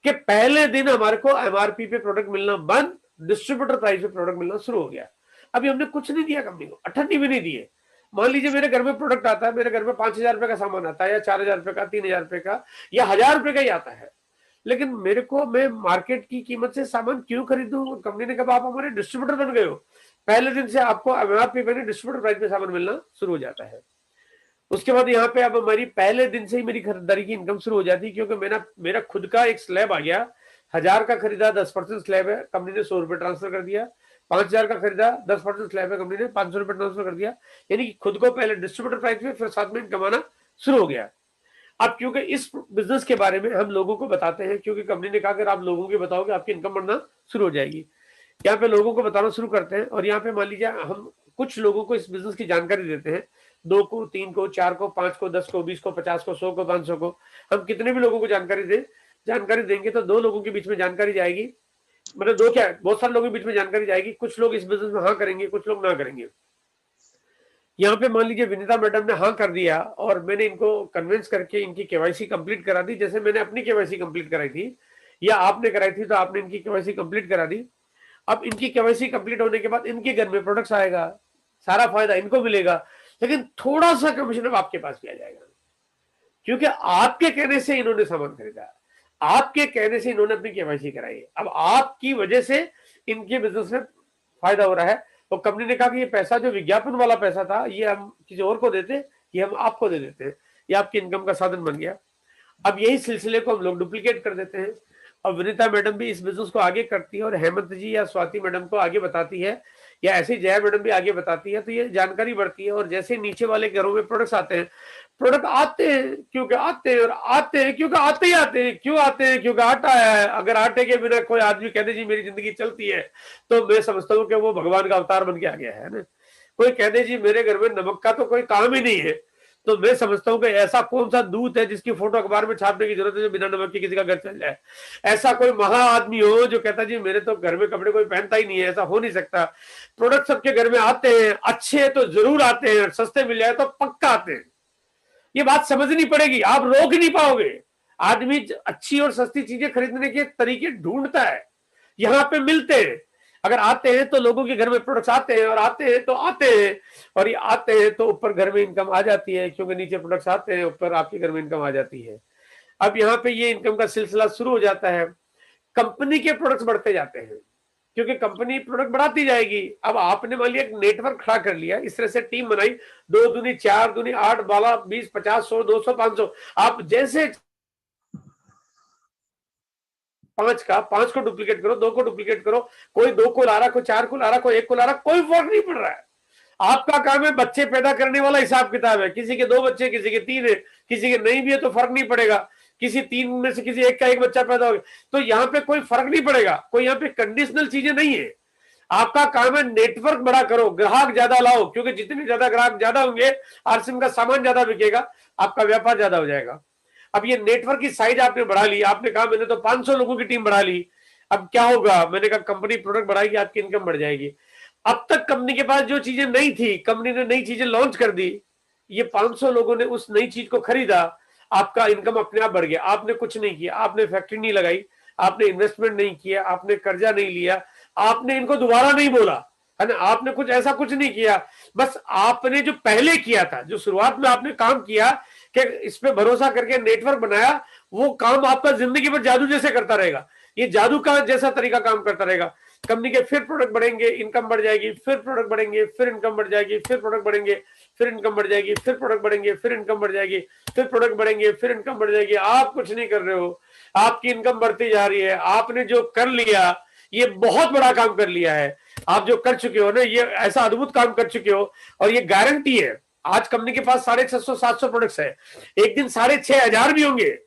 कि पहले दिन हमारे को एमआरपी पे प्रोडक्ट मिलना बंद, डिस्ट्रीब्यूटर प्राइस पे प्रोडक्ट मिलना शुरू हो गया। अभी हमने कुछ नहीं दिया कंपनी को, 98 भी नहीं दिए। मान लीजिए मेरे घर में प्रोडक्ट आता है, मेरे घर में 5,000 रुपए का सामान आता है, या 4,000 रुपए का, 3,000 रुपए का, या 1,000 रुपए का ही आता है, लेकिन मेरे को, मैं मार्केट की कीमत से सामान क्यों खरीदूं? कंपनी ने कहा आप हमारे डिस्ट्रीब्यूटर बन गए हो, पहले दिन से आपको एमआरपी पे डिस्ट्रीब्यूटर प्राइस पे सामान मिलना शुरू हो जाता है। उसके बाद यहाँ पे अब हमारी पहले दिन से ही मेरी खरीदारी की इनकम शुरू हो जाती है, क्योंकि मेरा खुद का एक स्लैब आ गया। 1,000 का खरीदा 10% स्लैब है, कंपनी ने 100 रुपए ट्रांसफर कर दिया। 5,000 का खरीदा 10% स्लैब है, कंपनी ने 500 रुपए ट्रांसफर कर दिया। यानी कि खुद को पहले डिस्ट्रीब्यूटर प्राइस में, फिर साथ में कमाना शुरू हो गया। अब क्योंकि इस बिजनेस के बारे में हम लोगों को बताते हैं, क्योंकि कंपनी ने कहा अगर आप लोगों को बताओगे आपकी इनकम बढ़ना शुरू हो जाएगी। यहाँ पे लोगों को बताना शुरू करते हैं, और यहाँ पे मान लीजिए हम कुछ लोगों को इस बिजनेस की जानकारी देते हैं, 2 को, 3 को, 4 को, 5 को, 10 को, 20 को, 50 को, 100 को, 500 को, हम कितने भी लोगों को जानकारी देंगे तो 2 लोगों के बीच में जानकारी जाएगी, मतलब 2 क्या, बहुत सारे लोगों के बीच में जानकारी जाएगी। कुछ लोग इस बिजनेस में हाँ करेंगे, कुछ लोग ना करेंगे। यहाँ पे मान लीजिए विनीता मैडम ने हाँ कर दिया, और मैंने इनको कन्विंस करके इनकी केवाईसी कंप्लीट करा दी, जैसे मैंने अपनी केवाईसी कंप्लीट कराई थी, या आपने कराई थी, तो आपने इनकी केवाईसी कंप्लीट करा दी। अब इनकी केवाईसी कंप्लीट होने के बाद इनके घर में प्रोडक्ट्स आएगा, सारा फायदा इनको मिलेगा, लेकिन थोड़ा सा कमीशन अब आपके पास भी आ जाएगा, क्योंकि आपके कहने से इन्होंने सामान खरीदा, आपके कहने से इन्होंने अपनी केवाईसी कराई। अब आपकी वजह से इनके बिजनेस में फायदा हो रहा है। तो कंपनी ने कहा कि ये पैसा जो विज्ञापन वाला पैसा था, ये हम किसी और को देते, ये हम आपको दे देते हैं, ये आपकी इनकम का साधन बन गया। अब यही सिलसिले को हम लोग डुप्लीकेट कर देते हैं, और विनीता मैडम भी इस बिजनेस को आगे करती है, और हेमंत जी या स्वाति मैडम को आगे बताती है, या ऐसे जया मैडम भी आगे बताती है, तो ये जानकारी बढ़ती है। और जैसे नीचे वाले घरों में प्रोडक्ट्स आते हैं, प्रोडक्ट आते हैं क्योंकि आते हैं, और आते हैं क्योंकि आते ही आते हैं। क्यों आते हैं? क्योंकि आटा है। अगर आटे के बिना कोई आदमी कहते जी मेरी जिंदगी चलती है, तो मैं समझता हूँ कि वो भगवान का अवतार बन के आ गया है ना। कोई कहते जी मेरे घर में नमक का तो कोई काम ही नहीं है, तो मैं समझता हूँ कि ऐसा कौन सा दूत है जिसकी फोटो अखबार में छापने की जरूरत है जो बिना नमक के किसी का घर चल जाए। ऐसा कोई महा आदमी हो जो कहता जी मेरे तो घर में कपड़े कोई पहनता ही नहीं है, ऐसा हो नहीं सकता। प्रोडक्ट सबके घर में आते हैं, अच्छे तो जरूर आते हैं, सस्ते मिल जाए तो पक्का आते हैं। ये बात समझनी पड़ेगी, आप रोक नहीं पाओगे। आदमी अच्छी और सस्ती चीजें खरीदने के तरीके ढूंढता है, यहाँ पे मिलते हैं। अगर आते हैं तो लोगों के घर में प्रोडक्ट्स आते हैं, और आते हैं तो आते हैं, और ये आते हैं तो ऊपर घर में इनकम आ जाती है, क्योंकि नीचे प्रोडक्ट्स आते हैं, ऊपर आपके घर में इनकम आ जाती है। अब यहाँ पे ये इनकम का सिलसिला शुरू हो जाता है। कंपनी के प्रोडक्ट्स बढ़ते जाते हैं, क्योंकि कंपनी प्रोडक्ट बढ़ाती जाएगी। अब आपने मान लिया एक नेटवर्क खड़ा कर लिया, इस तरह से टीम बनाई, 2 दूनी 4 दूनी 8 12 20 50 100 200 500, आप जैसे 5 को डुप्लीकेट करो, 2 को डुप्लीकेट करो, कोई 2 को ला रहा, कोई 4 को ला रहा, कोई 1 को ला रहा, कोई फर्क नहीं पड़ रहा है। आपका काम है बच्चे पैदा करने वाला हिसाब किताब है। किसी के 2 बच्चे, किसी के 3 है, किसी के नहीं भी है तो फर्क नहीं पड़ेगा। किसी 3 में से किसी एक का 1 बच्चा पैदा हो गया तो यहाँ पे कोई फर्क नहीं पड़ेगा, कोई यहाँ पे कंडीशनल चीजें नहीं है। आपका काम है नेटवर्क बड़ा करो, ग्राहक ज्यादा लाओ, क्योंकि जितने ज्यादा ग्राहक ज्यादा होंगे, आरसीएम का सामान ज्यादा बिकेगा, आपका व्यापार ज्यादा हो जाएगा। अब ये नेटवर्क की साइज आपने बढ़ा ली, आपने कहा मैंने तो 500 लोगों की टीम बढ़ा ली, अब क्या होगा? मैंने कहा कंपनी प्रोडक्ट बढ़ाएगी, आपकी इनकम बढ़ जाएगी। अब तक कंपनी के पास जो चीजें नहीं थी, कंपनी ने नई चीजें लॉन्च कर दी, ये 500 लोगों ने उस नई चीज को खरीदा, आपका इनकम अपने आप बढ़ गया। आपने कुछ नहीं किया, आपने फैक्ट्री नहीं लगाई, आपने इन्वेस्टमेंट नहीं किया, आपने कर्जा नहीं लिया, आपने इनको दोबारा नहीं बोला, है ना, आपने कुछ ऐसा कुछ नहीं किया। बस आपने जो पहले किया था, जो शुरुआत में आपने काम किया कि इस पे भरोसा करके नेटवर्क बनाया, वो काम आपका जिंदगी भर जादू जैसे करता रहेगा। ये जादू का जैसा तरीका काम करता रहेगा। कंपनी के फिर प्रोडक्ट बढ़ेंगे, इनकम बढ़ जाएगी, फिर प्रोडक्ट बढ़ेंगे, फिर इनकम बढ़ जाएगी, फिर प्रोडक्ट बढ़ेंगे, फिर इनकम बढ़ जाएगी, फिर प्रोडक्ट बढ़ेंगे, फिर इनकम बढ़ जाएगी, फिर प्रोडक्ट बढ़ेंगे, फिर इनकम बढ़ जाएगी। आप कुछ नहीं कर रहे हो, आपकी इनकम बढ़ती जा रही है। आपने जो कर लिया, ये बहुत बड़ा काम कर लिया है। आप जो कर चुके हो ना, ये ऐसा अद्भुत काम कर चुके हो, और ये गारंटी है। आज कंपनी के पास 650-700 प्रोडक्ट्स है, एक दिन 6,500 भी होंगे,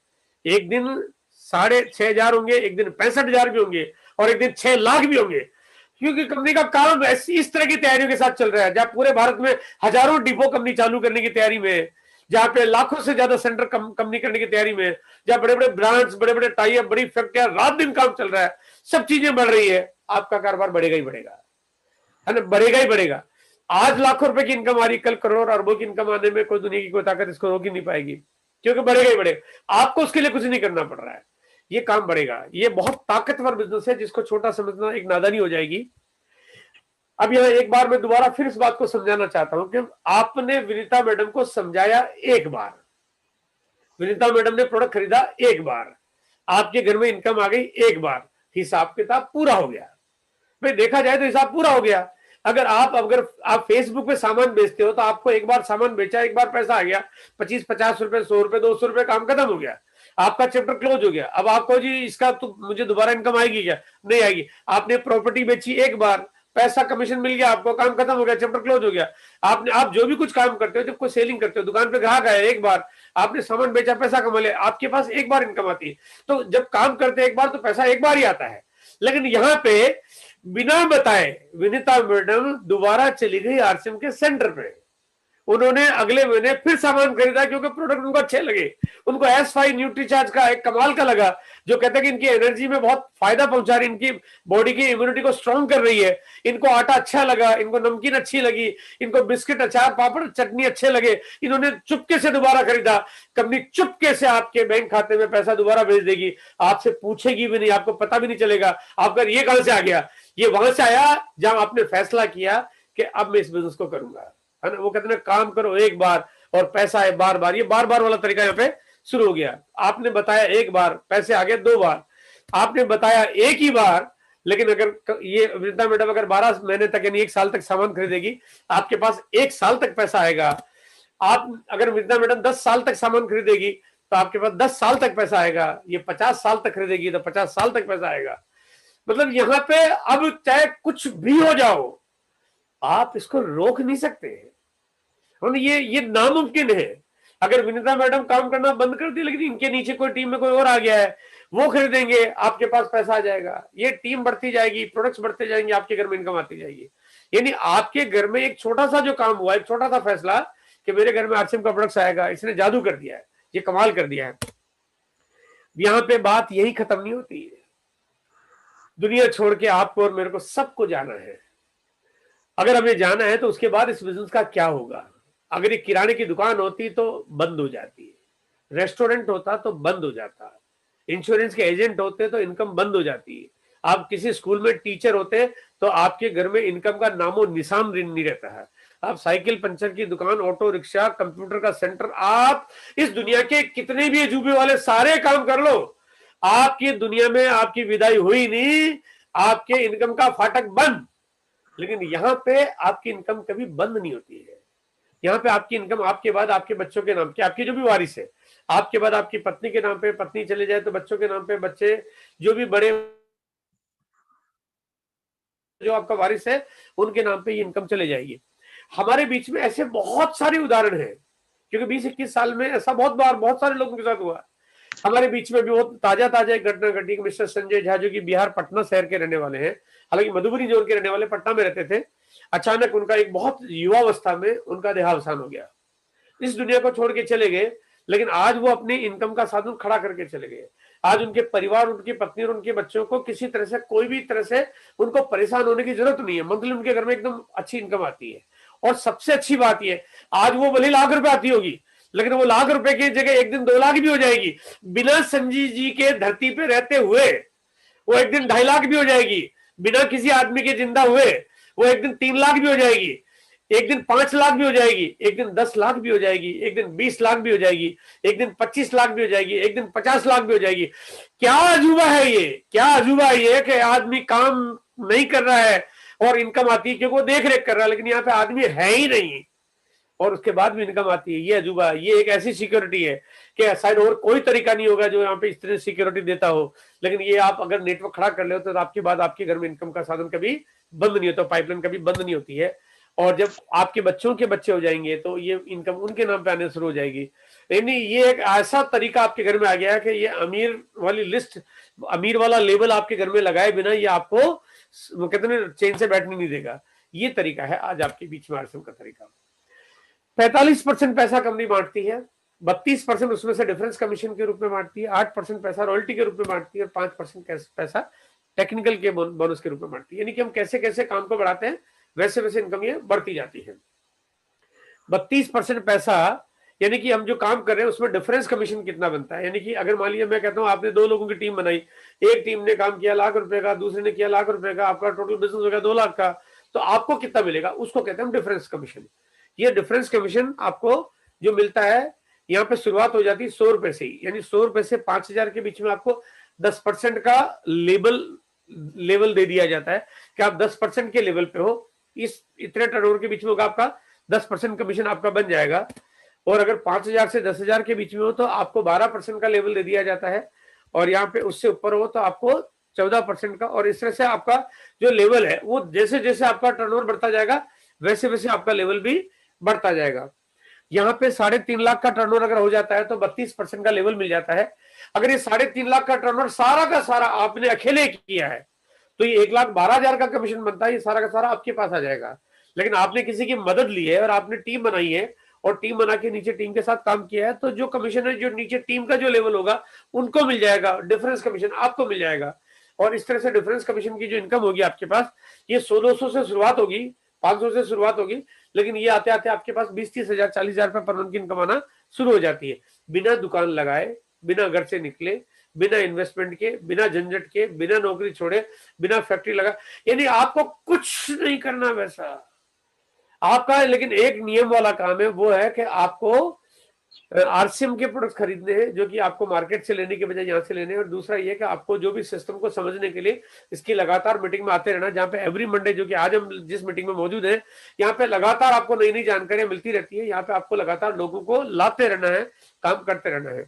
एक दिन 6,500 होंगे, एक दिन 65,000 भी होंगे, और एक दिन 6 लाख भी होंगे, क्योंकि कंपनी का काम इस तरह की तैयारियों के साथ चल रहा है। जहां पूरे भारत में हजारों डिपो कंपनी चालू करने की तैयारी में, जहां पे लाखों से ज्यादा सेंटर कंपनी करने की तैयारी में, जहां बड़े बड़े ब्रांड्स, बड़े बड़े टाई अप, बड़ी फैक्ट्रियां, रात दिन काम चल रहा है। सब चीजें बढ़ रही है, आपका कारोबार बढ़ेगा ही बढ़ेगा, है ना, बढ़ेगा ही बढ़ेगा। आज लाखों रुपए की इनकम आ रही, कल करोड़ अरबों की इनकम आने में कोई दुनिया की कोई ताकत इसको रोक ही नहीं पाएगी, क्योंकि बढ़ेगा ही बढ़ेगा। आपको उसके लिए कुछ नहीं करना पड़ रहा है, ये काम बढ़ेगा। ये बहुत ताकतवर बिजनेस है, जिसको छोटा समझना एक नादानी हो जाएगी। अब यहाँ एक बार मैं दोबारा फिर इस बात को समझाना चाहता हूं कि आपने विनीता मैडम को समझाया एक बार, विनीता मैडम ने प्रोडक्ट खरीदा एक बार, आपके घर में इनकम आ गई एक बार, हिसाब किताब पूरा हो गया। भाई देखा जाए तो हिसाब पूरा हो गया। अगर आप फेसबुक पे सामान बेचते हो तो आपको एक बार सामान बेचा, एक बार पैसा आ गया, 25-50 रुपए, 100 रुपए, 200 रुपए, काम खत्म हो गया, आपका चैप्टर क्लोज हो गया। अब आपको जी इसका तो मुझे दोबारा इनकम आएगी क्या? नहीं आएगी। आपने प्रॉपर्टी बेची एक बार, पैसा कमीशन मिल गया आपको, काम खत्म हो गया, चैप्टर क्लोज हो गया। आप जो भी कुछ काम करते हो, जब कोई सेलिंग करते हो, दुकान पे ग्राहक आया एक बार, आपने सामान बेचा, पैसा कमा लिया, आपके पास एक बार इनकम आती है। तो जब काम करते एक बार तो पैसा एक बार ही आता है। लेकिन यहाँ पे बिना बताए विनीता मैडम दोबारा चली गई आरसीएम के सेंटर पे, उन्होंने अगले महीने फिर सामान खरीदा, क्योंकि प्रोडक्ट उनको अच्छे लगे। उनको S5 न्यूट्रीचार्ज का एक कमाल का लगा, जो कहते हैं कि इनकी एनर्जी में बहुत फायदा पहुंचा रही, इनकी बॉडी की इम्यूनिटी को स्ट्रॉन्ग कर रही है। इनको आटा अच्छा लगा, इनको नमकीन अच्छी लगी, इनको बिस्किट, अचार, पापड़, चटनी अच्छे लगे, इन्होंने चुपके से दोबारा खरीदा। कंपनी चुपके से आपके बैंक खाते में पैसा दोबारा भेज देगी, आपसे पूछेगी भी नहीं, आपको पता भी नहीं चलेगा आपका ये कहां से आ गया। ये वहां से आया जहां आपने फैसला किया कि अब मैं इस बिजनेस को करूंगा, है ना। वो कहते हैं काम करो एक बार और पैसा है बार बार, ये बार बार वाला तरीका यहाँ पे शुरू हो गया। आपने बताया एक बार, पैसे आ गए दो बार। आपने बताया एक ही बार, लेकिन अगर ये विनीता मैडम अगर 12 महीने तक यानी एक साल तक सामान खरीदेगी, आपके पास एक साल तक पैसा आएगा। आप अगर विनीता मैडम 10 साल तक सामान खरीदेगी तो आपके पास 10 साल तक पैसा आएगा। ये 50 साल तक खरीदेगी तो 50 साल तक पैसा आएगा। मतलब यहाँ पे अब चाहे कुछ भी हो जाओ, आप इसको रोक नहीं सकते। ये नामुमकिन है। अगर विनीता मैडम काम करना बंद कर दी, लेकिन इनके नीचे कोई टीम में कोई और आ गया है, वो खरीदेंगे, आपके पास पैसा आ जाएगा, ये टीम बढ़ती जाएगी, प्रोडक्ट्स बढ़ते जाएंगे, आपके घर में इनकम आती जाएगी। यानी आपके घर में एक छोटा सा जो काम हुआ, एक छोटा सा फैसला कि मेरे घर में आरसीएम का प्रोडक्ट्स आएगा, इसने जादू कर दिया है, ये कमाल कर दिया है। यहाँ पे बात यही खत्म नहीं होती है। दुनिया छोड़ के आपको और मेरे को सबको जाना है। अगर हमें जाना है तो उसके बाद इस बिजनेस का क्या होगा? अगर ये किराने की दुकान होती तो बंद हो जाती है, रेस्टोरेंट होता तो बंद हो जाता, इंश्योरेंस के एजेंट होते तो इनकम बंद हो जाती है, आप किसी स्कूल में टीचर होते तो आपके घर में इनकम का नामो निशान नहीं रहता है। आप साइकिल पंचर की दुकान, ऑटो रिक्शा, कंप्यूटर का सेंटर, आप इस दुनिया के कितने भी अजूबे वाले सारे काम कर लो, आपकी दुनिया में आपकी विदाई हुई नहीं, आपके इनकम का फाटक बंद। लेकिन यहाँ पे आपकी इनकम कभी बंद नहीं होती है। यहाँ पे आपकी इनकम आपके बाद आपके बच्चों के नाम के, आपके जो भी वारिस है, आपके बाद आपकी पत्नी के नाम पे, पत्नी चले जाए तो बच्चों के नाम पे, बच्चे जो भी बड़े जो आपका वारिस है उनके नाम पे ये इनकम चले जाएगी। हमारे बीच में ऐसे बहुत सारे उदाहरण हैं, क्योंकि 20-21 साल में ऐसा बहुत बार बहुत सारे लोगों के साथ हुआ। हमारे बीच में भी बहुत ताजा एक घटना घटी। मिस्टर संजय झा जो कि बिहार पटना शहर के रहने वाले हैं, हालांकि मधुबनी जोन के रहने वाले, पटना में रहते थे। अचानक उनका एक बहुत युवावस्था में उनका देहावसान हो गया, इस दुनिया को छोड़ के चले गए। लेकिन आज वो अपनी इनकम का साधन खड़ा करके चले गए। आज उनके परिवार, उनकी पत्नी और उनके बच्चों को किसी तरह से, कोई भी तरह से उनको परेशान होने की जरूरत नहीं है। मंथली उनके घर में एकदम अच्छी इनकम आती है। और सबसे अच्छी बात यह, आज वो भले लाख रुपए आती होगी, लेकिन वो लाख रुपए की जगह एक दिन 2 लाख भी हो जाएगी। बिना संजीव जी के धरती पे रहते हुए वो एक दिन 2.5 लाख भी हो जाएगी। बिना किसी आदमी के जिंदा हुए वो एक दिन 3 लाख भी हो जाएगी, एक दिन 5 लाख भी हो जाएगी, एक दिन 10 लाख भी हो जाएगी, एक दिन 20 लाख भी हो जाएगी, एक दिन 25 लाख भी हो जाएगी, एक दिन 50 लाख भी हो जाएगी। क्या अजूबा है ये, क्या अजूबा है ये कि आदमी काम नहीं कर रहा है और इनकम आती है, क्योंकि वो देख रेख कर रहा है, लेकिन यहाँ पे आदमी है ही नहीं और उसके बाद भी इनकम आती है। ये अजूबा, ये एक ऐसी सिक्योरिटी है कि शायद और कोई तरीका नहीं होगा जो यहाँ पे इस तरह सिक्योरिटी देता हो। लेकिन ये आप अगर नेटवर्क खड़ा कर ले तो आपके बाद आपके घर में इनकम का साधन कभी बंद नहीं होता, पाइपलाइन कभी बंद नहीं होती है। और जब आपके बच्चों के बच्चे हो जाएंगे तो ये इनकम उनके नाम पे आने शुरू हो जाएगी। यानी ये एक ऐसा तरीका आपके घर में आ गया है कि ये अमीर वाली लिस्ट, अमीर वाला लेबल आपके घर में लगाए बिना ये आपको, वो कहते हैं, चैन से बैठने नहीं देगा। ये तरीका है आज आपके बीच में आरसीएम का तरीका। 45% पैसा कंपनी बांटती है, 32% उसमें से डिफरेंस कमीशन के रूप में बांटती है, 8% पैसा रॉयल्टी के रूप में बांटती है और 5% पैसा टेक्निकल के बोनस के रूप में बढ़ती है। यानी कि हम कैसे कैसे काम को बढ़ाते हैं वैसे वैसे इनकम ये बढ़ती जाती है। 32% पैसा, यानी कि हम जो काम कर रहे हैं उसमें डिफरेंस कमीशन कितना बनता है। यानी कि अगर मान लीजिए मैं कहता हूं आपने 2 लोगों की टीम बनाई, एक टीम ने काम किया ₹1,00,000 का, दूसरे ने किया ₹1,00,000 का, आपका टोटल बिजनेस हो गया 2 लाख का, तो आपको कितना मिलेगा उसको कहते हैं डिफरेंस कमीशन। ये डिफरेंस कमीशन आपको जो मिलता है, यहाँ पे शुरुआत हो जाती है ₹100 से ही, यानी ₹100 से 5,000 के बीच में आपको 10% का लेवल दे दिया जाता है कि आप 10% के लेवल पे हो, इस इतने टर्नओवर के बीच में होगा आपका 10% कमीशन आपका बन जाएगा। और अगर 5,000 से 10,000 के बीच में हो तो आपको 12% का लेवल दे दिया जाता है, और यहाँ पे उससे ऊपर हो तो आपको 14% का। और इस तरह से आपका जो लेवल है वो जैसे जैसे आपका टर्नओवर बढ़ता जाएगा वैसे वैसे आपका लेवल भी बढ़ता जाएगा। यहाँ पे 3.5 लाख का टर्नओवर अगर हो जाता है तो 32% का लेवल मिल जाता है। अगर ये 3.5 लाख का टर्नओवर सारा का सारा आपने अकेले किया है तो ये 1,12,000 का कमीशन बनता है, ये सारा का सारा आपके पास आ जाएगा। लेकिन आपने किसी की मदद ली है और आपने टीम बनाई है और टीम बना के नीचे टीम के साथ काम किया है, तो जो कमीशन है जो नीचे टीम का जो लेवल होगा उनको मिल जाएगा, डिफरेंस कमीशन आपको मिल जाएगा। और इस तरह से डिफरेंस कमीशन की जो इनकम होगी आपके पास, ये 100-200 से शुरुआत होगी, 500 से शुरुआत होगी, लेकिन ये आते आते आपके पास 20-30 हजार 40 हजार रुपए पर मंथ की इनकम आना शुरू हो जाती है, बिना दुकान लगाए, बिना घर से निकले, बिना इन्वेस्टमेंट के, बिना झंझट के, बिना नौकरी छोड़े, बिना फैक्ट्री लगा। यानी आपको कुछ नहीं करना वैसा आपका, लेकिन एक नियम वाला काम है, वो है कि आपको आरसीएम के प्रोडक्ट खरीदने हैं जो कि आपको मार्केट से लेने के बजाय यहाँ से लेने हैं। और दूसरा ये कि आपको जो भी सिस्टम को समझने के लिए इसकी लगातार मीटिंग में आते रहना, जहाँ पे एवरी मंडे, जो कि आज हम जिस मीटिंग में मौजूद है, यहाँ पे लगातार आपको नई नई जानकारियां मिलती रहती है। यहाँ पे आपको लगातार लोगों को लाते रहना है, काम करते रहना है।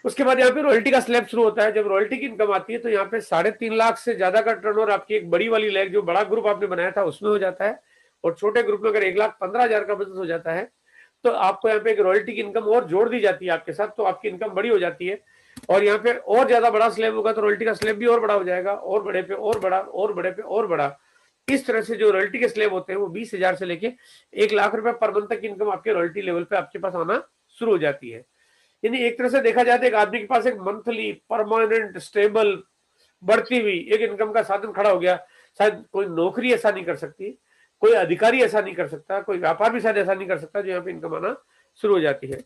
उसके बाद यहाँ पे रॉयल्टी का स्लैब शुरू होता है। जब रॉयल्टी की इनकम आती है तो यहाँ पे 3.5 लाख से ज्यादा का टर्नओवर आपकी एक बड़ी वाली लेग, जो बड़ा ग्रुप आपने बनाया था, उसमें हो जाता है। और छोटे ग्रुप में अगर 1,15,000 का बिजनेस हो जाता है तो आपको यहाँ पे एक रॉयल्टी की इनकम और जोड़ दी जाती है आपके साथ, तो आपकी इनकम बड़ी हो जाती है। और यहाँ पे और ज्यादा बड़ा स्लैब होगा तो रॉयल्टी का स्लैब भी और बड़ा हो जाएगा, और बड़े पे और बड़ा, और बड़े पे और बड़ा। इस तरह से जो रॉयल्टी के स्लैब होते हैं वो 20,000 से लेके 1,00,000 रुपए पर मंथ तक की इनकम आपके रॉयल्टी लेवल पे आपके पास आना शुरू हो जाती है। यानी एक तरह से देखा जाए तो एक आदमी के पास एक मंथली परमानेंट स्टेबल बढ़ती हुई एक इनकम का साधन खड़ा हो गया। शायद कोई नौकरी ऐसा नहीं कर सकती, कोई अधिकारी ऐसा नहीं कर सकता, कोई व्यापार भी शायद ऐसा नहीं कर सकता, जो यहाँ पे इनकम आना शुरू हो जाती है।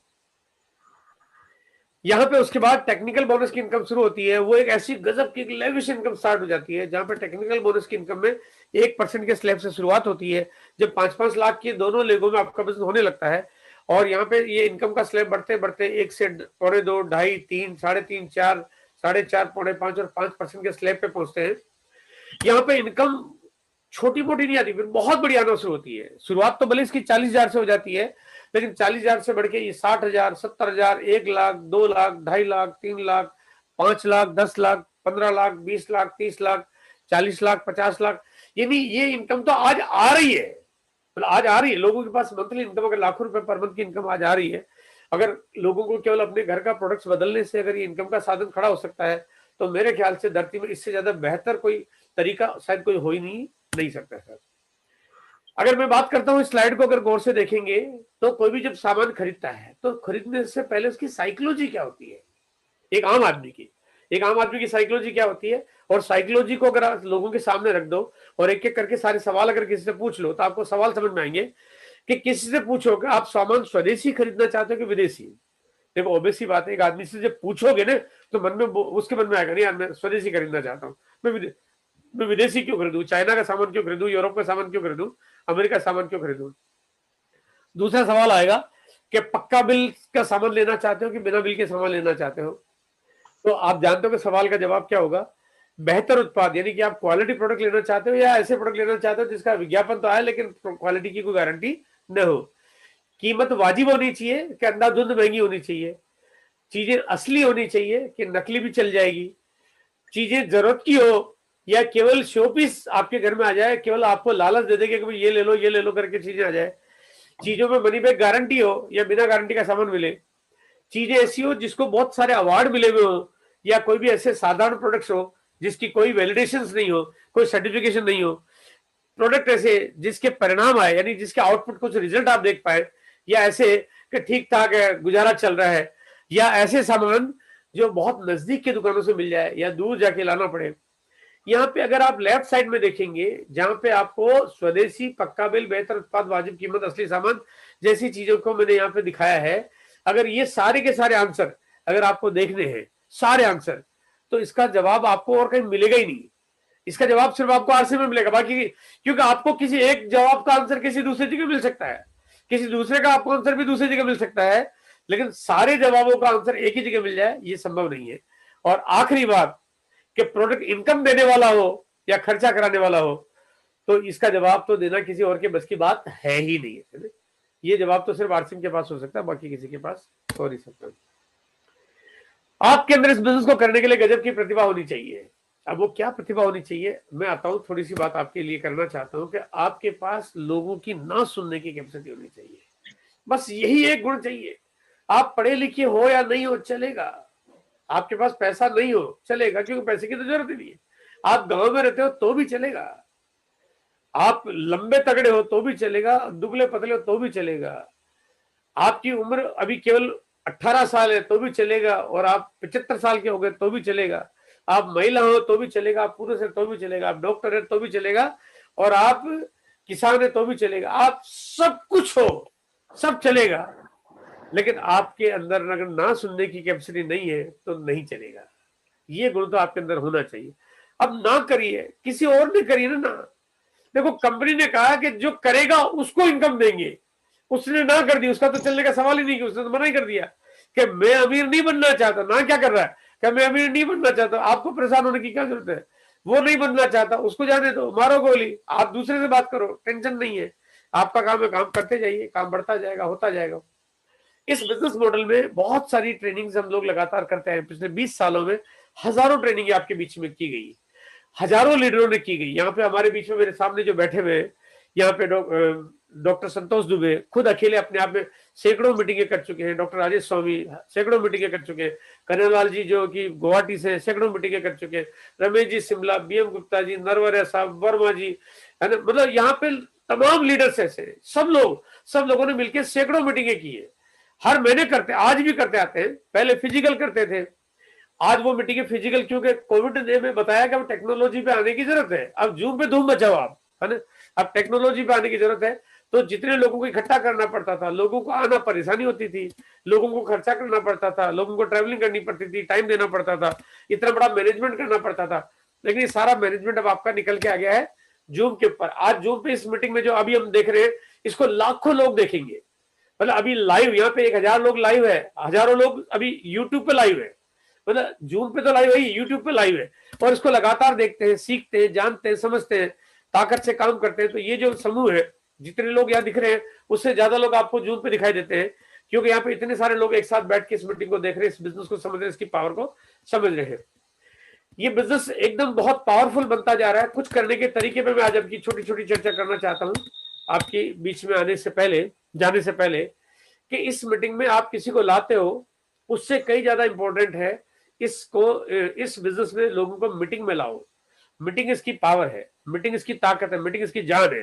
यहाँ पे उसके बाद टेक्निकल बोनस की इनकम शुरू होती है। वो एक ऐसी गजब की लेविश इनकम स्टार्ट हो जाती है, जहां पे टेक्निकल बोनस की इनकम में 1% के स्लैब से शुरुआत होती है। जब 5-5 लाख की दोनों लेगों में आपका बिजनेस होने लगता है, और यहाँ पे ये इनकम का स्लैब बढ़ते बढ़ते 1 से 2.25, 2.5, 3, 3.5, 4, 4.5, 5.5 और 5% के स्लैब पे पहुंचते हैं। यहाँ पे इनकम छोटी मोटी नहीं आती, फिर बहुत बड़ी आना शुरू होती है। शुरुआत तो भले इसकी 40,000 से हो जाती है, लेकिन 40,000 से बढ़ के ये 60,000, 70,000, 1 लाख, 2 लाख, 2.5 लाख, 3 लाख, 5 लाख, 10 लाख, 15 लाख, 20 लाख, 30 लाख, 40 लाख, 50 लाख। यानी ये इनकम तो आज आ रही है, मतलब आज आ रही है। लोगों के पास मंथली इनकम अगर लाखों रुपए पर मंथ की इनकम आज आ रही है, अगर लोगों को केवल अपने घर का प्रोडक्ट्स बदलने से अगर ये इनकम का साधन खड़ा हो सकता है, तो मेरे ख्याल से धरती में इससे ज्यादा बेहतर कोई तरीका शायद कोई हो ही नहीं सकता सर। अगर मैं बात करता हूँ इस स्लाइड को अगर गौर से देखेंगे तो कोई भी जब सामान खरीदता है तो खरीदने से पहले उसकी साइकोलॉजी क्या होती है, एक आम आदमी की साइकोलॉजी क्या होती है। और साइकोलॉजी को अगर आप लोगों के सामने रख दो और एक एक करके सारे सवाल अगर किसी से पूछ लो तो आपको सवाल समझ में आएंगे। कि किसी से पूछोगे आप सामान स्वदेशी खरीदना चाहते हो कि विदेशी। देखो ऑब्वियस सी बात है, एक आदमी से जब पूछोगे ना तो मन में उसके मन में आएगा नहीं यार मैं स्वदेशी खरीदना चाहता हूँ, मैं विदेशी क्यों खरीदूं, चाइना का सामान क्यों खरीदूं, यूरोप का सामान क्यों खरीदूं, अमेरिका का सामान क्यों खरीदूं। दूसरा सवाल आएगा कि पक्का बिल का सामान लेना चाहते हो कि बिना बिल के सामान लेना चाहते हो। तो आप जानते हो कि सवाल का जवाब क्या होगा, बेहतर उत्पाद, यानी कि आप क्वालिटी प्रोडक्ट लेना चाहते हो या ऐसे प्रोडक्ट लेना चाहते हो जिसका विज्ञापन तो आए लेकिन क्वालिटी की कोई गारंटी न हो। कीमत वाजिब होनी चाहिए कि अंधाधुंध महंगी होनी चाहिए, चीजें असली होनी चाहिए कि नकली भी चल जाएगी, चीजें जरूरत की हो या केवल शोपीस आपके घर में आ जाए, केवल आपको लालच दे देंगे कि ये ले लो करके चीजें आ जाए। चीजों में मनी बैक गारंटी हो या बिना गारंटी का सामान मिले। चीजें ऐसी हो जिसको बहुत सारे अवार्ड मिले हुए हो, या कोई भी ऐसे साधारण प्रोडक्ट्स हो जिसकी कोई वैलिडेशन नहीं हो, कोई सर्टिफिकेशन नहीं हो। प्रोडक्ट ऐसे जिसके परिणाम आए, यानी जिसके आउटपुट कुछ रिजल्ट आप देख पाए, या ऐसे कि ठीक ठाक है गुजारा चल रहा है, या ऐसे सामान जो बहुत नजदीक की दुकानों से मिल जाए या दूर जाके लाना पड़े। यहाँ पे अगर आप लेफ्ट साइड में देखेंगे, जहां पे आपको स्वदेशी, पक्का बिल, बेहतर उत्पाद, वाजिब कीमत, असली सामान जैसी चीजों को मैंने यहाँ पे दिखाया है, अगर ये सारे के सारे आंसर अगर आपको देखने हैं, सारे आंसर, तो इसका जवाब आपको और कहीं मिलेगा ही नहीं। इसका जवाब सिर्फ आपको आरसी में मिलेगा, बाकी क्योंकि आपको किसी एक जवाब का आंसर किसी दूसरी जगह मिल सकता है, किसी दूसरे का आपको आंसर भी दूसरी जगह मिल सकता है, लेकिन सारे जवाबों का आंसर एक ही जगह मिल जाए ये संभव नहीं है। और आखिरी बात कि प्रोडक्ट इनकम देने वाला हो या खर्चा कराने वाला हो, तो इसका जवाब तो देना किसी और के बस की बात है ही नहीं है। ये जवाब तो सिर्फ आरसीएम के पास हो सकता है, बाकी किसी के पास हो नहीं सकता। आपके अंदर इस बिजनेस को करने के लिए गजब की प्रतिभा होनी चाहिए। अब वो क्या प्रतिभा होनी चाहिए, मैं आता हूं, थोड़ी सी बात आपके लिए करना चाहता हूं कि आपके पास लोगों की ना सुनने की कैपेसिटी होनी चाहिए। बस यही एक गुण चाहिए। आप पढ़े लिखे हो या नहीं हो चलेगा, आपके पास पैसा नहीं हो चलेगा, क्योंकि पैसे की तो जरूरत ही नहीं है। आप गांव में रहते हो तो भी चलेगा, आप लंबे तगड़े हो तो भी चलेगा, दुबले पतले हो तो भी चलेगा, आपकी उम्र अभी केवल 18 साल है तो भी चलेगा, और आप 75 साल के हो गए तो भी चलेगा, आप महिला हो तो भी चलेगा, आप पुरुष है तो भी चलेगा, आप डॉक्टर है तो भी चलेगा, और आप किसान है तो भी चलेगा, आप सब कुछ हो, सब चलेगा। लेकिन आपके अंदर अगर ना सुनने की कैपेसिटी नहीं है तो नहीं चलेगा। ये गुण तो आपके अंदर होना चाहिए। अब ना करिए, किसी और ने करिए ना। देखो, कंपनी ने कहा कि जो करेगा उसको इनकम देंगे, उसने ना कर दी, उसका तो चलने का सवाल ही नहीं, कि उसने तो मना ही कर दिया कि मैं अमीर नहीं बनना चाहता। ना क्या कर रहा है कि मैं अमीर नहीं बनना चाहता। आपको परेशान होने की क्या जरूरत है, वो नहीं बनना चाहता, उसको जाने दो, मारो गोली, आप दूसरे से बात करो, टेंशन नहीं है। आपका काम है, काम करते जाइए, काम बढ़ता जाएगा, होता जाएगा। इस बिजनेस मॉडल में बहुत सारी ट्रेनिंग्स हम लोग लगातार करते हैं। पिछले 20 सालों में हजारों ट्रेनिंग आपके बीच में की गई, हजारों लीडरों ने की गई। यहाँ पे हमारे बीच में मेरे सामने जो बैठे हुए हैं, यहाँ पे डॉक्टर संतोष दुबे खुद अकेले अपने आप में सैकड़ों मीटिंगें कर चुके हैं, डॉक्टर राजेश स्वामी सैकड़ों मीटिंगें कर चुके हैं, कन्हैयालाल जी जो कि गुवाहाटी से सैकड़ों मीटिंगें कर चुके हैं, रमेश जी शिमला, बीएम गुप्ता जी, नरवरे साहब, वर्मा जी, है ना। मतलब यहाँ पे तमाम लीडर्स ऐसे, सब लोगों ने मिलकर सैकड़ों मीटिंगें की है। हर महीने करते, आज भी करते आते हैं। पहले फिजिकल करते थे, आज वो मीटिंग फिजिकल, क्योंकि कोविड ने में बताया कि अब टेक्नोलॉजी पे आने की जरूरत है। अब जूम पे धूम मचाओ आप, है ना। अब टेक्नोलॉजी पे आने की जरूरत है। तो जितने लोगों को इकट्ठा करना पड़ता था, लोगों को आना परेशानी होती थी, लोगों को खर्चा करना पड़ता था, लोगों को ट्रैवलिंग करनी पड़ती थी, टाइम देना पड़ता था, इतना बड़ा मैनेजमेंट करना पड़ता था। लेकिन ये सारा मैनेजमेंट अब आपका निकल के आ गया है जूम के ऊपर। आज जूम पे इस मीटिंग में जो अभी हम देख रहे हैं, इसको लाखों लोग देखेंगे। मतलब अभी लाइव यहाँ पे 1000 लोग लाइव है, हजारों लोग अभी यूट्यूब पे लाइव है। मतलब जूम पे तो लाइव है, यूट्यूब पे लाइव है, और इसको लगातार देखते हैं, सीखते हैं, जानते हैं, समझते हैं, ताकत से काम करते हैं। तो ये जो समूह है, जितने लोग यहाँ दिख रहे हैं, उससे ज्यादा लोग आपको जूम पे दिखाई देते हैं, क्योंकि यहाँ पे इतने सारे लोग एक साथ बैठ के इस मीटिंग को देख रहे हैं, इस बिजनेस को समझ रहे हैं, इसकी पावर को समझ रहे हैं। ये बिजनेस एकदम बहुत पावरफुल बनता जा रहा है। कुछ करने के तरीके पे मैं आज आपकी छोटी छोटी चर्चा करना चाहता हूँ आपके बीच में आने से पहले, जाने से पहले, कि इस मीटिंग में आप किसी को लाते हो, उससे कई ज्यादा इंपॉर्टेंट है इसको, इस बिजनेस में लोगों को मीटिंग में लाओ। मीटिंग इसकी पावर है, मीटिंग इसकी ताकत है, मीटिंग इसकी जान है।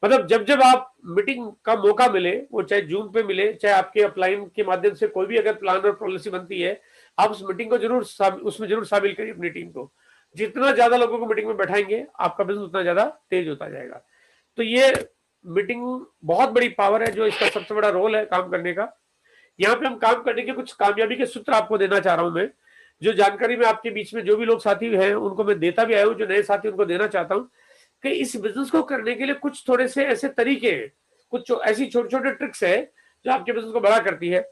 मतलब जब जब आप मीटिंग का मौका मिले, वो चाहे जूम पे मिले, चाहे आपके अपलाइन के माध्यम से कोई भी अगर प्लान और पॉलिसी बनती है, आप उस मीटिंग को जरूर उसमें जरूर शामिल करिए अपनी टीम को। जितना ज्यादा लोगों को मीटिंग में बैठाएंगे, आपका बिजनेस उतना ज्यादा तेज होता जाएगा। तो ये मीटिंग बहुत बड़ी पावर है, जो इसका सबसे बड़ा रोल है काम करने का। यहाँ पे हम काम करने के कुछ कामयाबी के सूत्र आपको देना चाह रहा हूं मैं, जो जानकारी में आपके बीच में जो भी लोग साथी हैं उनको मैं देता भी आया हूं, जो नए साथी उनको देना चाहता हूं कि इस बिजनेस को करने के लिए कुछ थोड़े से ऐसे तरीके हैं, कुछ ऐसी छोटे छोटे ट्रिक्स है जो आपके बिजनेस को बड़ा करती है।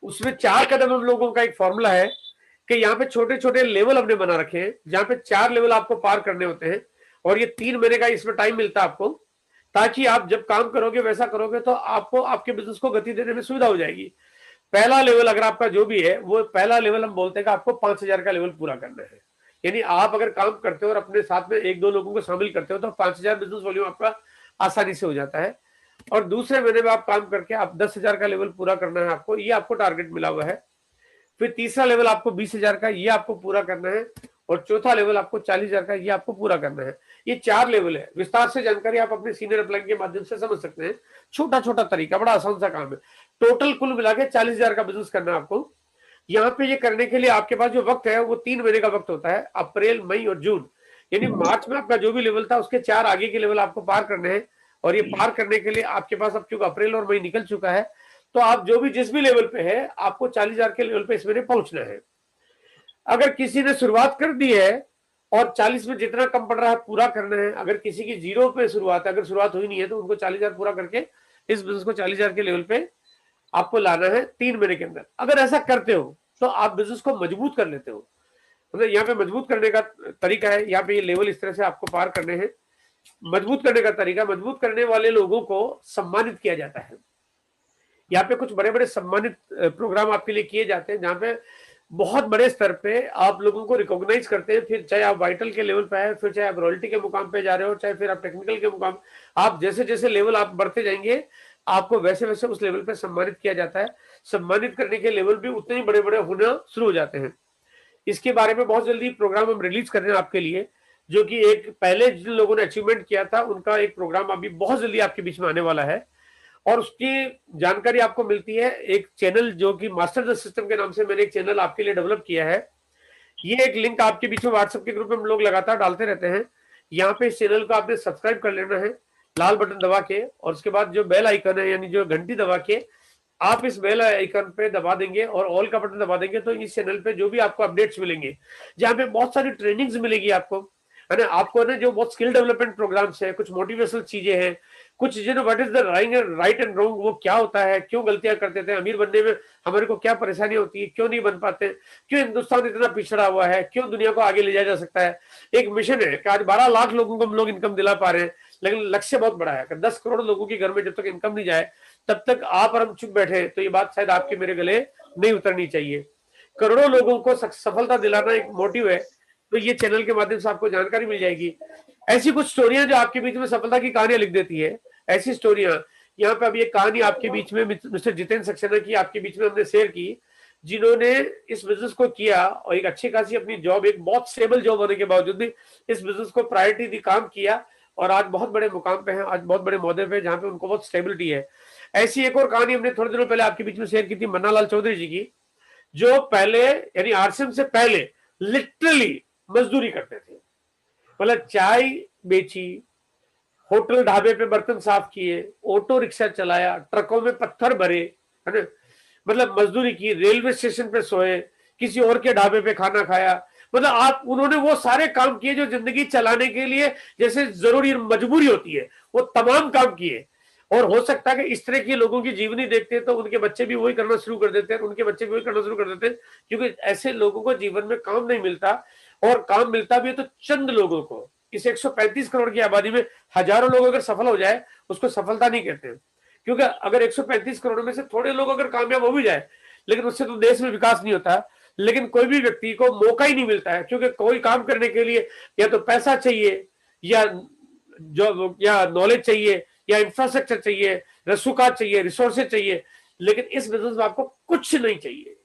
उसमें 4 कदम हम लोगों का एक फॉर्मूला है कि यहाँ पे छोटे छोटे लेवल हमने बना रखे हैं, जहां पे 4 लेवल आपको पार करने होते हैं, और ये 3 महीने का इसमें टाइम मिलता है आपको, ताकि आप जब काम करोगे वैसा करोगे तो आपको आपके बिजनेस को गति देने में सुविधा हो जाएगी। पहला लेवल अगर आपका जो भी है, वो पहला लेवल हम बोलते हैं कि आपको 5000 का लेवल पूरा करना है। यानी आप अगर काम करते हो और अपने साथ में 1-2 लोगों को शामिल करते हो तो 5000 बिजनेस वॉल्यूम आपका आसानी से हो जाता है। और दूसरे महीने में आप काम करके आप 10,000 का लेवल पूरा करना है आपको, ये आपको टारगेट मिला हुआ है। फिर तीसरा लेवल आपको 20,000 का, ये आपको पूरा करना है। और चौथा लेवल आपको 40,000 का, ये आपको पूरा करना है। ये 4 लेवल है। विस्तार से जानकारी आप अपने सीनियर अपलाइन के माध्यम से समझ सकते हैं। छोटा छोटा तरीका, बड़ा आसान सा काम है। टोटल कुल मिला के 40,000 का बिजनेस करना है आपको। यहाँ पे ये करने के लिए आपके पास जो वक्त है वो 3 महीने का वक्त होता है, अप्रैल, मई और जून। यानी मार्च में आपका जो भी लेवल था उसके 4 आगे के लेवल आपको पार करने हैं, और ये पार करने के लिए आपके पास अब चूंकि अप्रैल और मई निकल चुका है, तो आप जो भी जिस भी लेवल पे है आपको 40,000 के लेवल पे इस महीने पहुंचना है। अगर किसी ने शुरुआत कर दी है और 40 में जितना कम पड़ रहा है पूरा करना है, अगर किसी की 0 पे शुरुआत है, अगर शुरुआत हुई नहीं है तो उनको 40,000 पूरा करके इस बिजनेस को 40,000 के लेवल पे आपको लाना है 3 महीने के अंदर। अगर ऐसा करते हो तो आप बिजनेस को मजबूत कर लेते हो। मतलब यहाँ पे मजबूत करने का तरीका है, यहाँ पे ये लेवल इस तरह से आपको पार करने हैं। मजबूत करने का तरीका, मजबूत करने वाले लोगों को सम्मानित किया जाता है। यहाँ पे कुछ बड़े बड़े सम्मानित प्रोग्राम आपके लिए किए जाते हैं, जहाँ पे बहुत बड़े स्तर पे आप लोगों को रिकॉग्नाइज करते हैं। फिर चाहे आप वाइटल के लेवल पे है, फिर चाहे आप रॉयल्टी के मुकाम पे जा रहे हो, चाहे फिर आप टेक्निकल के मुकाम, आप जैसे जैसे लेवल आप बढ़ते जाएंगे आपको वैसे वैसे उस लेवल पे सम्मानित किया जाता है। सम्मानित करने के लेवल भी उतने ही बड़े बड़े होना शुरू हो जाते हैं। इसके बारे में बहुत जल्दी प्रोग्राम हम रिलीज कर रहे हैं आपके लिए, जो कि एक पहले जिन लोगों ने अचीवमेंट किया था उनका एक प्रोग्राम अभी बहुत जल्दी आपके बीच में आने वाला है। और उसकी जानकारी आपको मिलती है एक चैनल, जो कि मास्टर द सिस्टम के नाम से मैंने एक चैनल आपके लिए डेवलप किया है। ये एक लिंक आपके बीच में व्हाट्सएप के ग्रुप में हम लोग लगातार डालते रहते हैं। यहाँ पे इस चैनल को आपने सब्सक्राइब कर लेना है लाल बटन दबा के, और उसके बाद जो बेल आइकन है यानी जो घंटी दबा के आप इस बेल आइकन पे दबा देंगे और ऑल का बटन दबा देंगे, तो इस चैनल पे जो भी आपको अपडेट्स मिलेंगे, जहाँ पे बहुत सारी ट्रेनिंग्स मिलेगी आपको, है ना, आपको ना जो बहुत स्किल डेवलपमेंट प्रोग्राम्स है, कुछ मोटिवेशनल चीजें हैं, कुछ चीजें what is the right and wrong, वो क्या होता है, क्यों गलतियां करते थे, अमीर बनने में हमारे को क्या परेशानी होती है, क्यों नहीं बन पाते, क्यों हिंदुस्तान इतना पिछड़ा हुआ है, क्यों दुनिया को आगे ले जाया जा सकता है। एक मिशन है कि आज 12 लाख लोगों को हम लोग इनकम दिला पा रहे हैं, लेकिन लक्ष्य बहुत बड़ा है कि 10 करोड़ लोगों के घर में जब तक इनकम नहीं जाए तब तक आप और हम चुप बैठे, तो ये बात शायद आपके मेरे गले नहीं उतरनी चाहिए। करोड़ों लोगों को सफलता दिलाना एक मोटिव है, तो ये चैनल के माध्यम से आपको जानकारी मिल जाएगी। ऐसी कुछ स्टोरियां जो आपके बीच में सफलता की कहानियां लिख देती है, ऐसी स्टोरियां यहाँ पे अभी एक कहानी आपके बीच में मिस्टर जितेंद्र सक्सेना की आपके बीच में हमने शेयर की, जिन्होंने इस बिजनेस को किया और एक अच्छी खासी अपनी जॉब, एक बहुत स्टेबल जॉब होने के बावजूद भी इस बिजनेस को प्रायोरिटी दी, काम किया, और आज बहुत बड़े मुकाम पे हैं, आज बहुत बड़े मोहदे पे, जहाँ पे उनको बहुत स्टेबिलिटी है। ऐसी एक और कहानी हमने थोड़े दिनों पहले आपके बीच में शेयर की थी मन्नालाल चौधरी जी की, जो पहले यानी आरसीएम से पहले लिटरली मजदूरी करते थे। मतलब चाय बेची, होटल ढाबे पे बर्तन साफ किए, ऑटो रिक्शा चलाया, ट्रकों में पत्थर भरे, है ना, मतलब मजदूरी की, रेलवे स्टेशन पे सोए, किसी और के ढाबे पे खाना खाया। मतलब आप उन्होंने वो सारे काम किए जो जिंदगी चलाने के लिए जैसे जरूरी मजबूरी होती है, वो तमाम काम किए। और हो सकता है कि इस तरह के लोगों की जीवनी देखते हैं तो उनके बच्चे भी वही करना शुरू कर देते हैं, उनके बच्चे भी वही करना शुरू कर देते हैं, क्योंकि ऐसे लोगों को जीवन में काम नहीं मिलता, और काम मिलता भी है तो चंद लोगों को। इस 135 करोड़ की आबादी में हजारों लोग अगर सफल हो जाए उसको सफलता नहीं कहते, क्योंकि अगर 135 करोड़ में से थोड़े लोग अगर कामयाब हो भी जाए, लेकिन उससे तो देश में विकास नहीं होता। लेकिन कोई भी व्यक्ति को मौका ही नहीं मिलता है, क्योंकि कोई काम करने के लिए या तो पैसा चाहिए, या जो या नॉलेज चाहिए, या इंफ्रास्ट्रक्चर चाहिए, रसूखात चाहिए, रिसोर्सेज चाहिए, लेकिन इस बिजनेस में आपको कुछ नहीं चाहिए।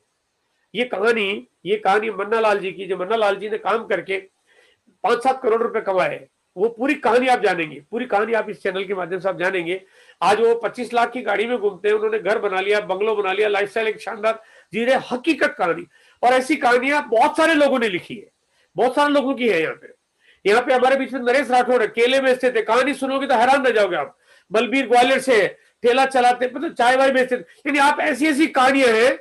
ये कहानी मन्नालाल जी की, जो मन्नालाल जी ने काम करके 5-7 करोड़ रुपए कमाए, वो पूरी कहानी आप जानेंगे, पूरी कहानी आप इस चैनल के माध्यम से आप जानेंगे। आज वो 25 लाख की गाड़ी में घूमते हैं, उन्होंने घर बना लिया, बंगलो बना लिया, लाइफस्टाइल एक शानदार जी रहे, हकीकत कहानी। और ऐसी कहानियां बहुत सारे लोगों ने लिखी है, बहुत सारे लोगों की है। यहाँ पे हमारे बीच में नरेश राठौड़ है, केले बेचते थे, कहानी सुनोगे तो हैरान रह जाओगे आप। बलबीर ग्वालियर से ठेला चलाते, मतलब चाय वाय बेचते थे, यानी आप ऐसी ऐसी कहानियां हैं।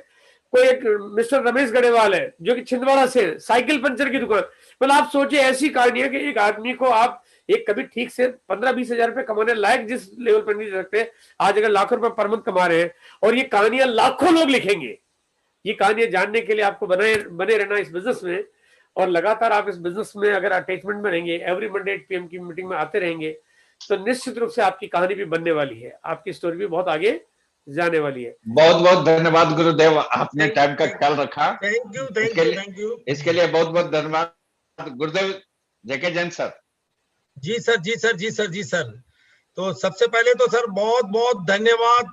कोई एक मिस्टर रमेश गढ़ेवाल है जो कि छिंदवाड़ा से, साइकिल पंचर की दुकान। मतलब आप सोचिए ऐसी कहानियां कि एक आदमी को आप एक कभी ठीक से 15-20 हजार रुपए कमाने लायक जिस लेवल पर नहीं रखते, आज अगर लाखों रुपए पर मंथ कमा रहे हैं, और ये कहानियां लाखों लोग लिखेंगे। ये कहानियां जानने के लिए आपको बने रहना इस बिजनेस में, और लगातार आप इस बिजनेस में अगर अटैचमेंट में रहेंगे, एवरी मंडे 8 PM की मीटिंग में आते रहेंगे, तो निश्चित रूप से आपकी कहानी भी बनने वाली है, आपकी स्टोरी भी बहुत आगे जाने वाली है। बहुत बहुत धन्यवाद गुरुदेव, आपने टाइम का ख्याल रखा। थैंक यू इसके लिए बहुत बहुत धन्यवाद गुरुदेव। जेके जैन सर। जी सर। तो सबसे पहले तो सर बहुत बहुत धन्यवाद।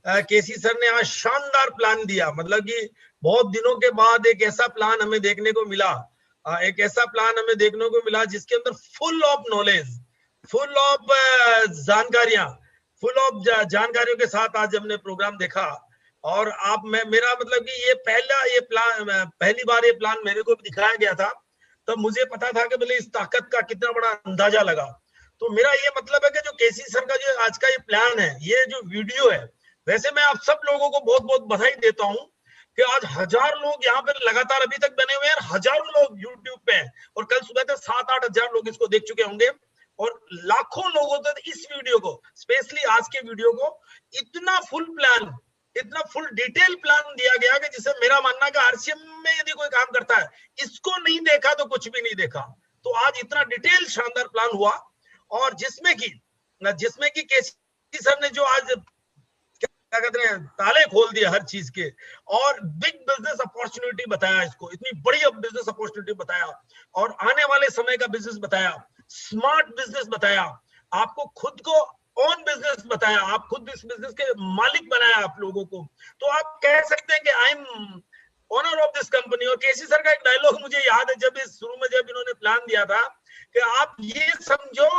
केसी सर ने आज शानदार प्लान दिया, मतलब कि बहुत दिनों के बाद एक ऐसा प्लान हमें देखने को मिला, जिसके अंदर full of knowledge, full of जानकारियों के साथ आज हमने प्रोग्राम देखा। और आप मेरा मतलब कि ये पहली बार ये प्लान मेरे को भी दिखाया गया था, तब मुझे पता था कि भले इस ताकत का कितना बड़ा अंदाजा लगा। तो मेरा ये मतलब है कि जो केसी सर का जो आज का ये प्लान है, ये जो वीडियो है, वैसे मैं आप सब लोगों को बहुत बहुत बधाई देता हूँ कि आज 1000 लोग यहाँ पे लगातार अभी तक बने हुए हैं, हजारों लोग यूट्यूब पे हैं, और कल सुबह तक 7-8 हजार लोग इसको देख चुके होंगे, और लाखों लोगों तक इस वीडियो को, स्पेशली आज के वीडियो को, इतना फुल डिटेल प्लान दिया गया कि जिसे मेरा मानना है कि आरसीएम में यदि कोई काम करता है, इसको नहीं देखा तो कुछ भी नहीं देखा। तो आज इतना डिटेल शानदार प्लान हुआ, और जिसमें कि केसी सर ने जो आज क्या कहते हैं ताले खोल दिए हर चीज के, और बिग बिजनेस अपॉर्चुनिटी बताया, इसको इतनी बड़ी बिजनेस अपॉर्चुनिटी बताया, और आने वाले समय का बिजनेस बताया, स्मार्ट बिजनेस बताया, आपको खुद को ऑन बिजनेस बताया, आप खुद इस बिजनेस के मालिक बनाया आप लोगों को। तो आप कह सकते हैं कि I am owner of this company. और केसी सर का एक डायलॉग मुझे याद है, जब इस शुरू में जब इन्होंने प्लान दिया था कि आप ये समझो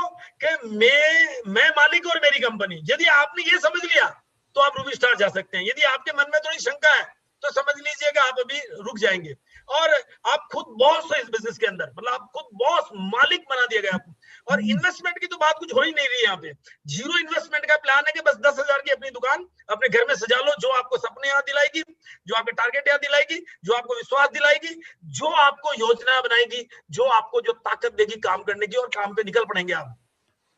कि मैं मालिक और मेरी कंपनी। यदि आपने ये समझ लिया तो आप रूबी स्टार जा सकते हैं। यदि आपके मन में थोड़ी शंका है तो समझ लीजिए कि आप अभी रुक जाएंगे, और आप खुद बॉस हो इस बिजनेस के अंदर, मतलब आप खुद बॉस मालिक बना दिया गया आपको। और इन्वेस्टमेंट की तो बात कुछ हो ही नहीं रही यहाँ पे, जीरो इन्वेस्टमेंट का प्लान है कि बस 10,000 की अपनी दुकान अपने घर में सजा लो, जो आपको सपने याद दिलाएगी, जो आपके टारगेट याद दिलाएगी, जो आपको विश्वास दिलाएगी, जो आपको योजना बनाएगी, जो आपको जो ताकत देगी काम करने की, और काम पे निकल पड़ेंगे आप।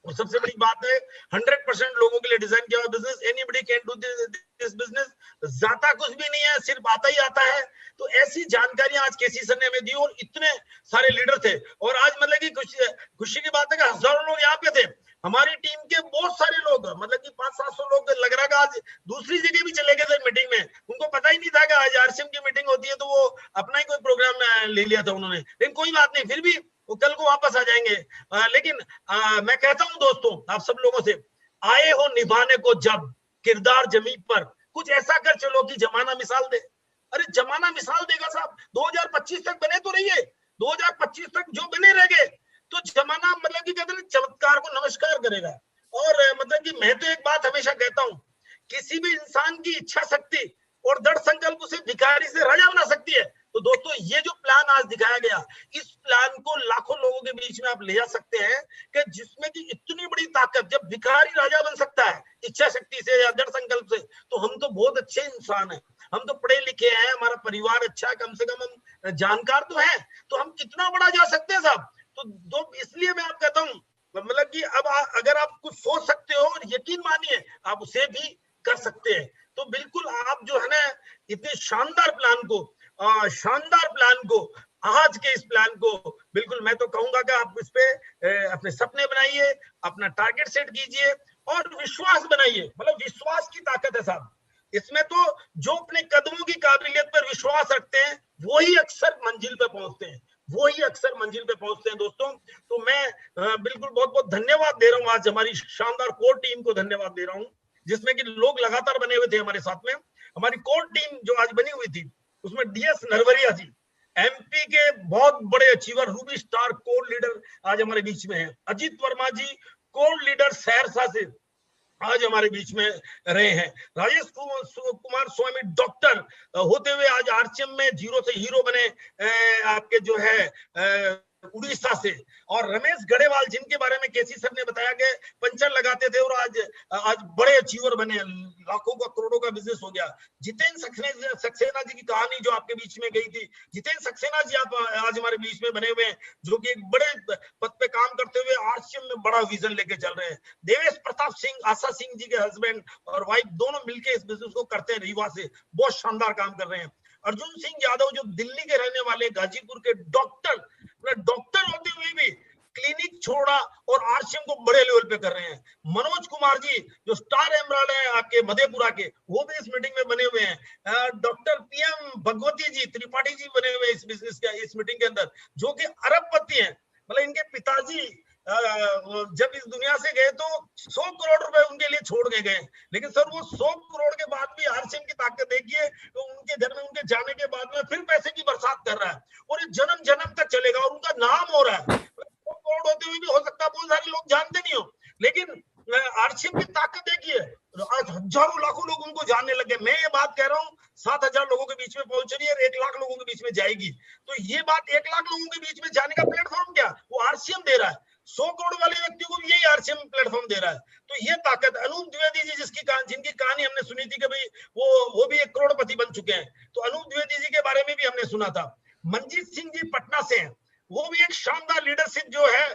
और सबसे बड़ी बात है 100% लोगों के लिए डिजाइन किया हुआ business, anybody can do this business, जाता कुछ भी नहीं है, सिर्फ आता ही आता है। तो ऐसी जानकारियां आज केसी सर ने हमें दी, और इतने सारे लीडर थे, और आज मतलब कि खुशी की बात है कि हजारों लोग यहाँ पे थे। हमारी टीम के बहुत सारे लोग, मतलब कि 500-700 लोग लग रहा है आज दूसरी जगह भी चले गए थे मीटिंग में, उनको पता ही नहीं था कि आज आरसीएम की मीटिंग होती है, तो वो अपना ही कोई प्रोग्राम ले लिया था उन्होंने। लेकिन कोई बात नहीं, फिर भी वो कल को वापस आ जाएंगे। लेकिन मैं कहता हूं दोस्तों आप सब लोगों से, आए हो निभाने को जब किरदार जमीन पर, कुछ ऐसा कर चलो कि जमाना मिसाल दे। अरे जमाना मिसाल देगा साहब, 2025 तक बने तो रहिए, 2025 तक जो बने रह गए तो जमाना मतलब कि कहते हैं चमत्कार को नमस्कार करेगा। और मतलब कि मैं तो एक बात हमेशा कहता हूं, किसी भी इंसान की इच्छा शक्ति और दृढ़ संकल्प उसे भिखारी से राजा बना सकती है। तो दोस्तों ये जो प्लान आज दिखाया गया, इस प्लान को लाखों लोगों के बीच में आप ले जा सकते हैं कि जिसमें कि इतनी बड़ी ताकत, जब भिखारी राजा बन सकता है इच्छा शक्ति से या दृढ़ संकल्प से, तो हम तो बहुत अच्छे इंसान हैं, हम तो पढ़े लिखे हैं, हमारा परिवार अच्छा है, कम से कम हम जानकार तो है, तो हम कितना बड़ा जा सकते हैं साहब। तो इसलिए मैं आप कहता हूँ, मतलब कि अब अगर आप कुछ सोच सकते हो और यकीन मानिए आप उसे भी कर सकते हैं। तो बिल्कुल आप जो है ना इतने शानदार प्लान को आज के इस प्लान को बिल्कुल मैं तो कहूंगा कि आप इस पे अपने सपने बनाइए, अपना टारगेट सेट कीजिए और विश्वास बनाइए। मतलब विश्वास की ताकत है साहब इसमें, तो जो अपने कदमों की काबिलियत पर विश्वास रखते हैं वही अक्सर मंजिल पे पहुंचते हैं, दोस्तों। तो मैं बिल्कुल बहुत बहुत धन्यवाद दे रहा हूँ, आज हमारी शानदार कोर टीम को धन्यवाद दे रहा हूँ, जिसमें कि लोग लगातार बने हुए थे हमारे साथ में। हमारी कोर टीम जो आज बनी हुई थी उसमें डीएस नरवरिया जी, एमपी के बहुत बड़े achiever, Ruby star core leader आज हमारे बीच में हैं। अजीत वर्मा जी कोर लीडर सहरसा से आज हमारे बीच में रहे हैं। राजेश कुमार स्वामी डॉक्टर होते हुए आज आरसीएम में जीरो से हीरो बने, आपके जो है उड़ीसा से। और रमेश गढ़ेवाल जिनके बारे में केसी सर ने बताया कि पंचर लगाते थे और आज बड़े अचीवर बने, लाखों का करोड़ों का बिजनेस हो गया। जितेंद्र सक्सेना जी की कहानी जो आपके बीच में गई थी, जितेंद्र सक्सेना जी आप आज हमारे बीच में बने हुए हैं, जो कि एक बड़े पद पे काम करते हुए आरसीएम में बड़ा विजन लेके चल रहे हैं। देवेश प्रताप सिंह, आशा सिंह जी के हस्बैंड और वाइफ दोनों मिलकर इस बिजनेस को करते हैं, रीवा से बहुत शानदार काम कर रहे हैं। अर्जुन सिंह यादव जो दिल्ली के रहने वाले, गाजीपुर के डॉक्टर होते हुए भी क्लिनिक छोड़ा और आरसीएम को बड़े लेवल पे कर रहे हैं। मनोज कुमार जी जो स्टार एमराल्ड है आपके मधेपुरा के, वो भी इस मीटिंग में बने हुए हैं। डॉक्टर पीएम भगवती जी त्रिपाठी जी बने हुए इस बिजनेस के इस मीटिंग के अंदर, जो कि अरबपति हैं। मतलब इनके पिताजी जब इस दुनिया से गए तो 100 करोड़ रुपए उनके लिए छोड़ के गए, लेकिन सर वो 100 करोड़ के बाद भी आरसीएम की ताकत देखिए, तो उनके घर में उनके जाने के बाद में फिर पैसे की बरसात कर रहा है और ये जन्म जन्म तक चलेगा और उनका नाम हो रहा है। 100 करोड़ होते हुए भी हो सकता है बहुत सारे लोग जानते नहीं हो, लेकिन आरसीएम की ताकत देखिए, आज हजारों लाखों लोग उनको जानने लगे। मैं ये बात कह रहा हूँ 7,000 लोगों के बीच में पहुंच रही है और 1 लाख लोगों के बीच में जाएगी। तो ये बात 1 लाख लोगों के बीच में जाने का प्लेटफॉर्म क्या, वो आरसीएम दे रहा है। 100 करोड़ वाले व्यक्ति को भी यही आरसीएम प्लेटफॉर्म दे रहा है। तो ये ताकत, अनूप द्विवेदी जी जिनकी कहानी हमने सुनी थी कि भाई वो भी 1 करोड़पति बन चुके हैं, तो अनूप द्विवेदी जी के बारे में भी हमने सुना था। मनजीत सिंह जी पटना से हैं, वो भी एक शानदार लीडरशिप जो है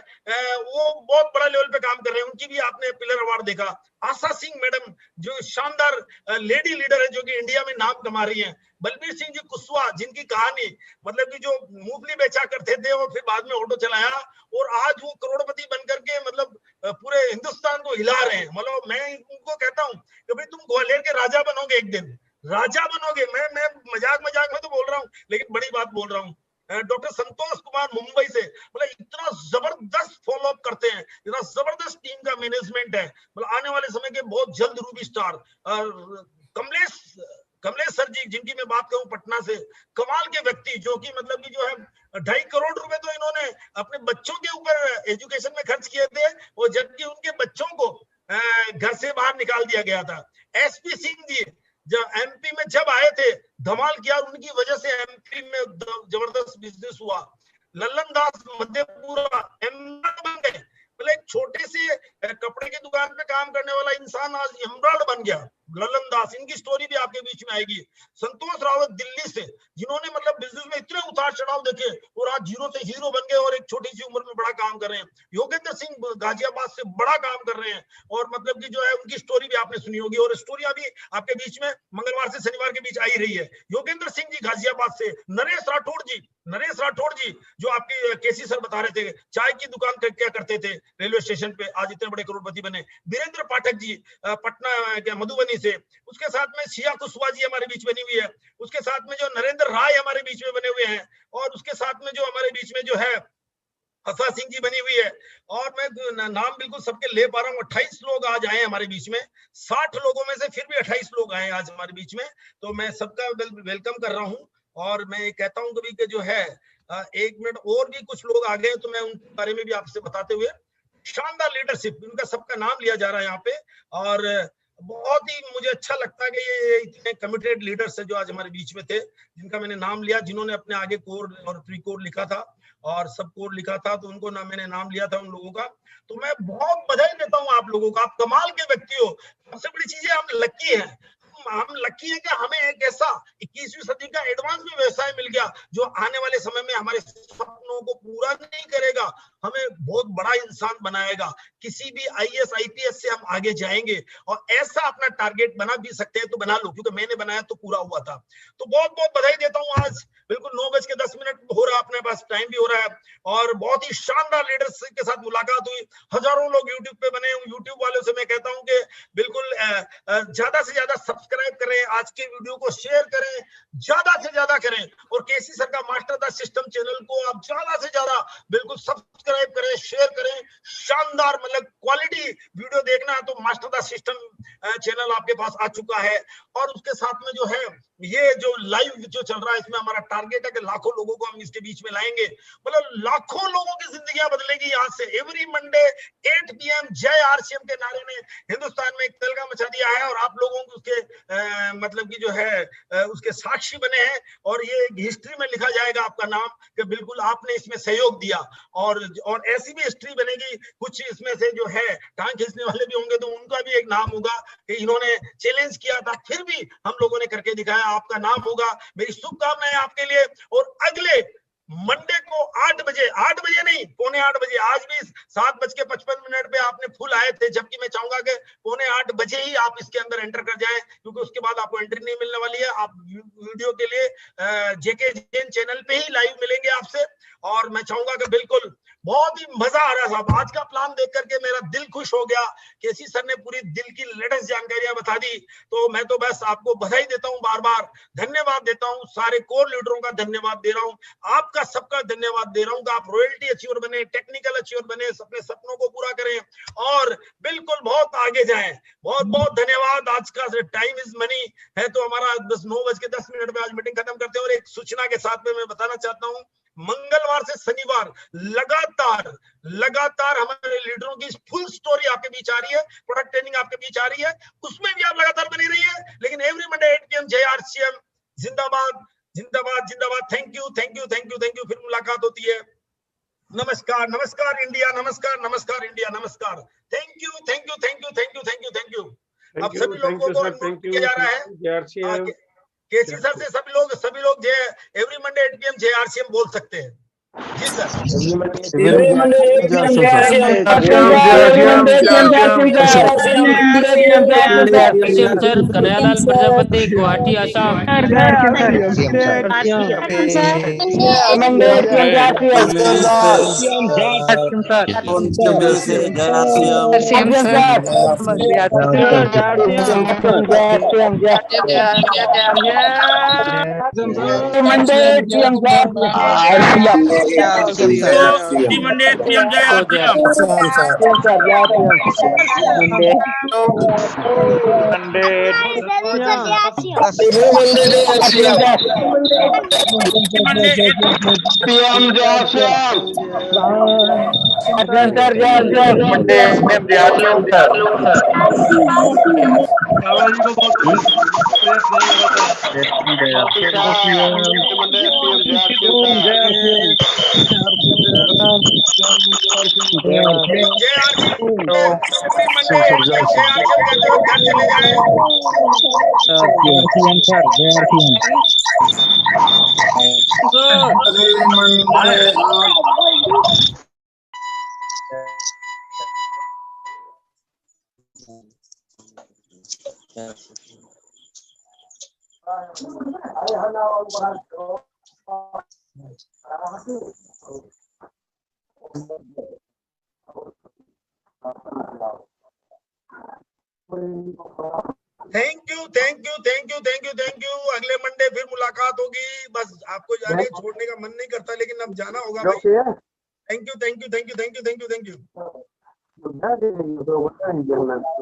वो बहुत बड़ा लेवल पे काम कर रहे हैं, उनकी भी आपने पिलर अवार्ड देखा। आशा सिंह मैडम जो शानदार लेडी लीडर है, जो कि इंडिया में नाम कमा रही हैं। बलबीर सिंह जी कुशवाहा, जिनकी कहानी मतलब कि जो मूंगफली बेचा करते थे और फिर बाद में ऑटो चलाया और आज वो करोड़पति बनकर के मतलब पूरे हिंदुस्तान को हिला रहे हैं। मतलब मैं उनको कहता हूँ कि भाई तुम ग्वालियर के राजा बनोगे, एक दिन राजा बनोगे। मैं मजाक में तो बोल रहा हूँ, लेकिन बड़ी बात बोल रहा हूँ। डॉक्टर संतोष कुमार मुंबई से, मतलब इतना जबरदस्त फॉलोअप करते हैं, इतना जबरदस्त टीम का मैनेजमेंट है, मतलब आने वाले समय के बहुत जल्द रूबी स्टार। कमलेश सर जी, जिनकी मैं बात करूं पटना से, कमाल के व्यक्ति, जो कि मतलब कि जो है 2.5 करोड़ रुपए तो इन्होंने अपने बच्चों के ऊपर एजुकेशन में खर्च किए थे, और जबकि उनके बच्चों को घर से बाहर निकाल दिया गया था। एसपी सिंह जी जब एमपी में जब आए थे, धमाल किया, उनकी वजह से एमपी में जबरदस्त बिजनेस हुआ। लल्लन दास मधेपुरा एमराल्ड बन गए, मतलब एक छोटे से कपड़े की दुकान पे काम करने वाला इंसान आज एमराल्ड बन गया। लल्लन दास, इनकी स्टोरी भी आपके बीच में आएगी। संतोष रावत दिल्ली से, जिन्होंने मतलब बिजनेस में इतने उतार चढ़ाव देखे और आज जीरो से हीरो बन गए और एक छोटी सी उम्र में बड़ा काम कर रहे हैं। योगेंद्र सिंह गाजियाबाद से बड़ा काम कर रहे हैं, और मतलब कि जो है उनकी स्टोरी भी आपने सुनी होगी, और स्टोरियां भी आपके बीच में मंगलवार से शनिवार के बीच आई रही है। योगेंद्र सिंह जी गाजियाबाद से, नरेश राठौड़ जी जो आपके केसी सर बता रहे थे, चाय की दुकान क्या करते थे रेलवे स्टेशन पे, आज इतने बड़े करोड़पति बने। वीरेंद्र पाठक जी पटना मधुबनी से, उसके साथ में शिया कुशवाहा जी हमारे बीच बनी हुई है, उसके साथ में जो नरेंद्र राय हमारे बीच में बने हुए हैं, और उसके साथ में जो हमारे बीच में जो है आशा सिंह जी बनी हुई है। और मैं नाम बिल्कुल सबके ले पा रहा हूँ। 28 लोग आज आए हमारे बीच में, 60 लोगों में से फिर भी 28 लोग आए आज हमारे बीच में, तो मैं सबका वेलकम कर रहा हूँ। और मैं ये कहता हूँ कभी कि जो है 1 मिनट और भी कुछ लोग आ गए, तो मैं उनके बारे में भी आपसे बताते हुए, शानदार लीडरशिप, इनका सबका नाम लिया जा रहा है यहाँ पे, और बहुत ही मुझे अच्छा लगता है कि ये इतने कमिटेड लीडर्स है जो आज हमारे बीच में थे, जिनका मैंने नाम लिया, जिन्होंने अपने आगे कोर और प्री कोर लिखा था और सब कोर लिखा था, तो उनको मैंने नाम लिया था उन लोगों का। तो मैं बहुत बधाई देता हूँ आप लोगों का, आप कमाल के व्यक्ति हो। सबसे बड़ी चीज है हम लकी हैं, हम लकी है कि हमें एक ऐसा 21वीं सदी का एडवांस में व्यवसाय मिल गया जो आने वाले समय में हमारे सपनों को पूरा नहीं करेगा, हमें बहुत बड़ा इंसान बनाएगा। किसी भी आईएएस आईपीएस से हम आगे जाएंगे, और ऐसा अपना टारगेट बना भी सकते हैं तो बना लो, क्योंकि मैंने बनाया तो पूरा हुआ था। तो बहुत बहुत बधाई देता हूँ। आज बिल्कुल 9:10 हो रहा है, अपने पास टाइम भी हो रहा है, और बहुत ही शानदार लीडर्स के साथ मुलाकात हुई। हजारों लोग यूट्यूब पे बने। यूट्यूब वालों से मैं कहता हूँ कि बिल्कुल ज्यादा से ज्यादा सब्सक्राइब करें, आज के वीडियो को शेयर करें, ज्यादा से ज्यादा करें, और केसी सर का मास्टर द सिस्टम चैनल को आप ज्यादा से ज्यादा बिल्कुल सब्सक्राइब करें, शेयर करें। शानदार मतलब क्वालिटी वीडियो देखना है तो मास्टर द सिस्टम चैनल आपके पास आ चुका है। और उसके साथ में जो है ये जो लाइव जो चल रहा है, इसमें हमारा टारगेट है कि लाखों लोगों को हम इसके बीच में लाएंगे, मतलब लाखों लोगों की जिंदगियां बदलेगी यहाँ से। एवरी मंडे 8 PM जय आरसीएम के नारे ने हिंदुस्तान में एक तहलका मचा दिया है, और आप लोगों को उसके मतलब कि जो है उसके साक्षी बने हैं, और ये हिस्ट्री में लिखा जाएगा आपका नाम कि बिल्कुल आपने इसमें सहयोग दिया। और ऐसी भी हिस्ट्री बनेगी, कुछ इसमें से जो है टांग खींचने वाले भी होंगे तो उनका भी एक नाम होगा कि इन्होंने चैलेंज किया था, फिर भी हम लोगों ने करके दिखाया, आपका नाम होगा। मेरी शुभकामनाएं आपके लिए। और अगले मंडे को 8 बजे नहीं, 7:45 बजे, आज भी 7:55 पे आपने फुल आए थे, जबकि मैं चाहूंगा कि 7:45 बजे ही आप इसके अंदर एंटर कर जाएं, क्योंकि उसके बाद आपको एंट्री नहीं मिलने वाली है। आप वीडियो के लिए जेके जैन चैनल पे ही लाइव मिलेंगे आपसे। और मैं चाहूंगा कि बिल्कुल बहुत ही मजा आ रहा साहब, आज का प्लान देख करके मेरा दिल खुश हो गया। केसी सर ने पूरी दिल की लेटेस्ट जानकारियां बता दी, तो मैं तो बस आपको बधाई देता हूं, बार बार धन्यवाद देता हूं, सारे कोर लीडरों का धन्यवाद दे रहा हूं, आपका सबका धन्यवाद दे रहा हूं कि आप रॉयल्टी अचीवर बने, टेक्निकल अचीवर बने, अपने सपनों को पूरा करें और बिल्कुल बहुत आगे जाएं। बहुत बहुत धन्यवाद। आज का टाइम इज मनी है, तो हमारा 9:10 पे आज मीटिंग खत्म करते हैं। और एक सूचना के साथ में मैं बताना चाहता हूँ, मंगलवार से शनिवार लगातार हमारे लीडरों की फुल स्टोरी आपके बीच आ रही है, प्रोडक्ट ट्रेनिंग आपके बीच आ रही है, उसमें भी आप लगातार बनी रही है। लेकिन एवरी मंडे 8 PM जय RCM, जिंदाबाद जिंदाबाद जिंदाबाद। Thank you thank you thank you thank you. फिर मुलाकात होती है। नमस्कार नमस्कार इंडिया, नमस्कार नमस्कार इंडिया, नमस्कार। Thank you thank you thank you thank you thank you thank you. अब सभी लोगों को अनुरोध किया जा रहा है, केसी सर से सभी लोग जय एवरी मंडे 8 PM जय RCM बोल सकते हैं। जी sir. Sir Kanhaiyalal Prajapati, Guwahati, Assam. Thank you thank you thank you thank you thank you. अगले मंडे फिर मुलाकात होगी। बस आपको जाने छोड़ने का मन नहीं करता, लेकिन अब जाना होगा भाई। Thank you thank you thank you thank you thank you thank you.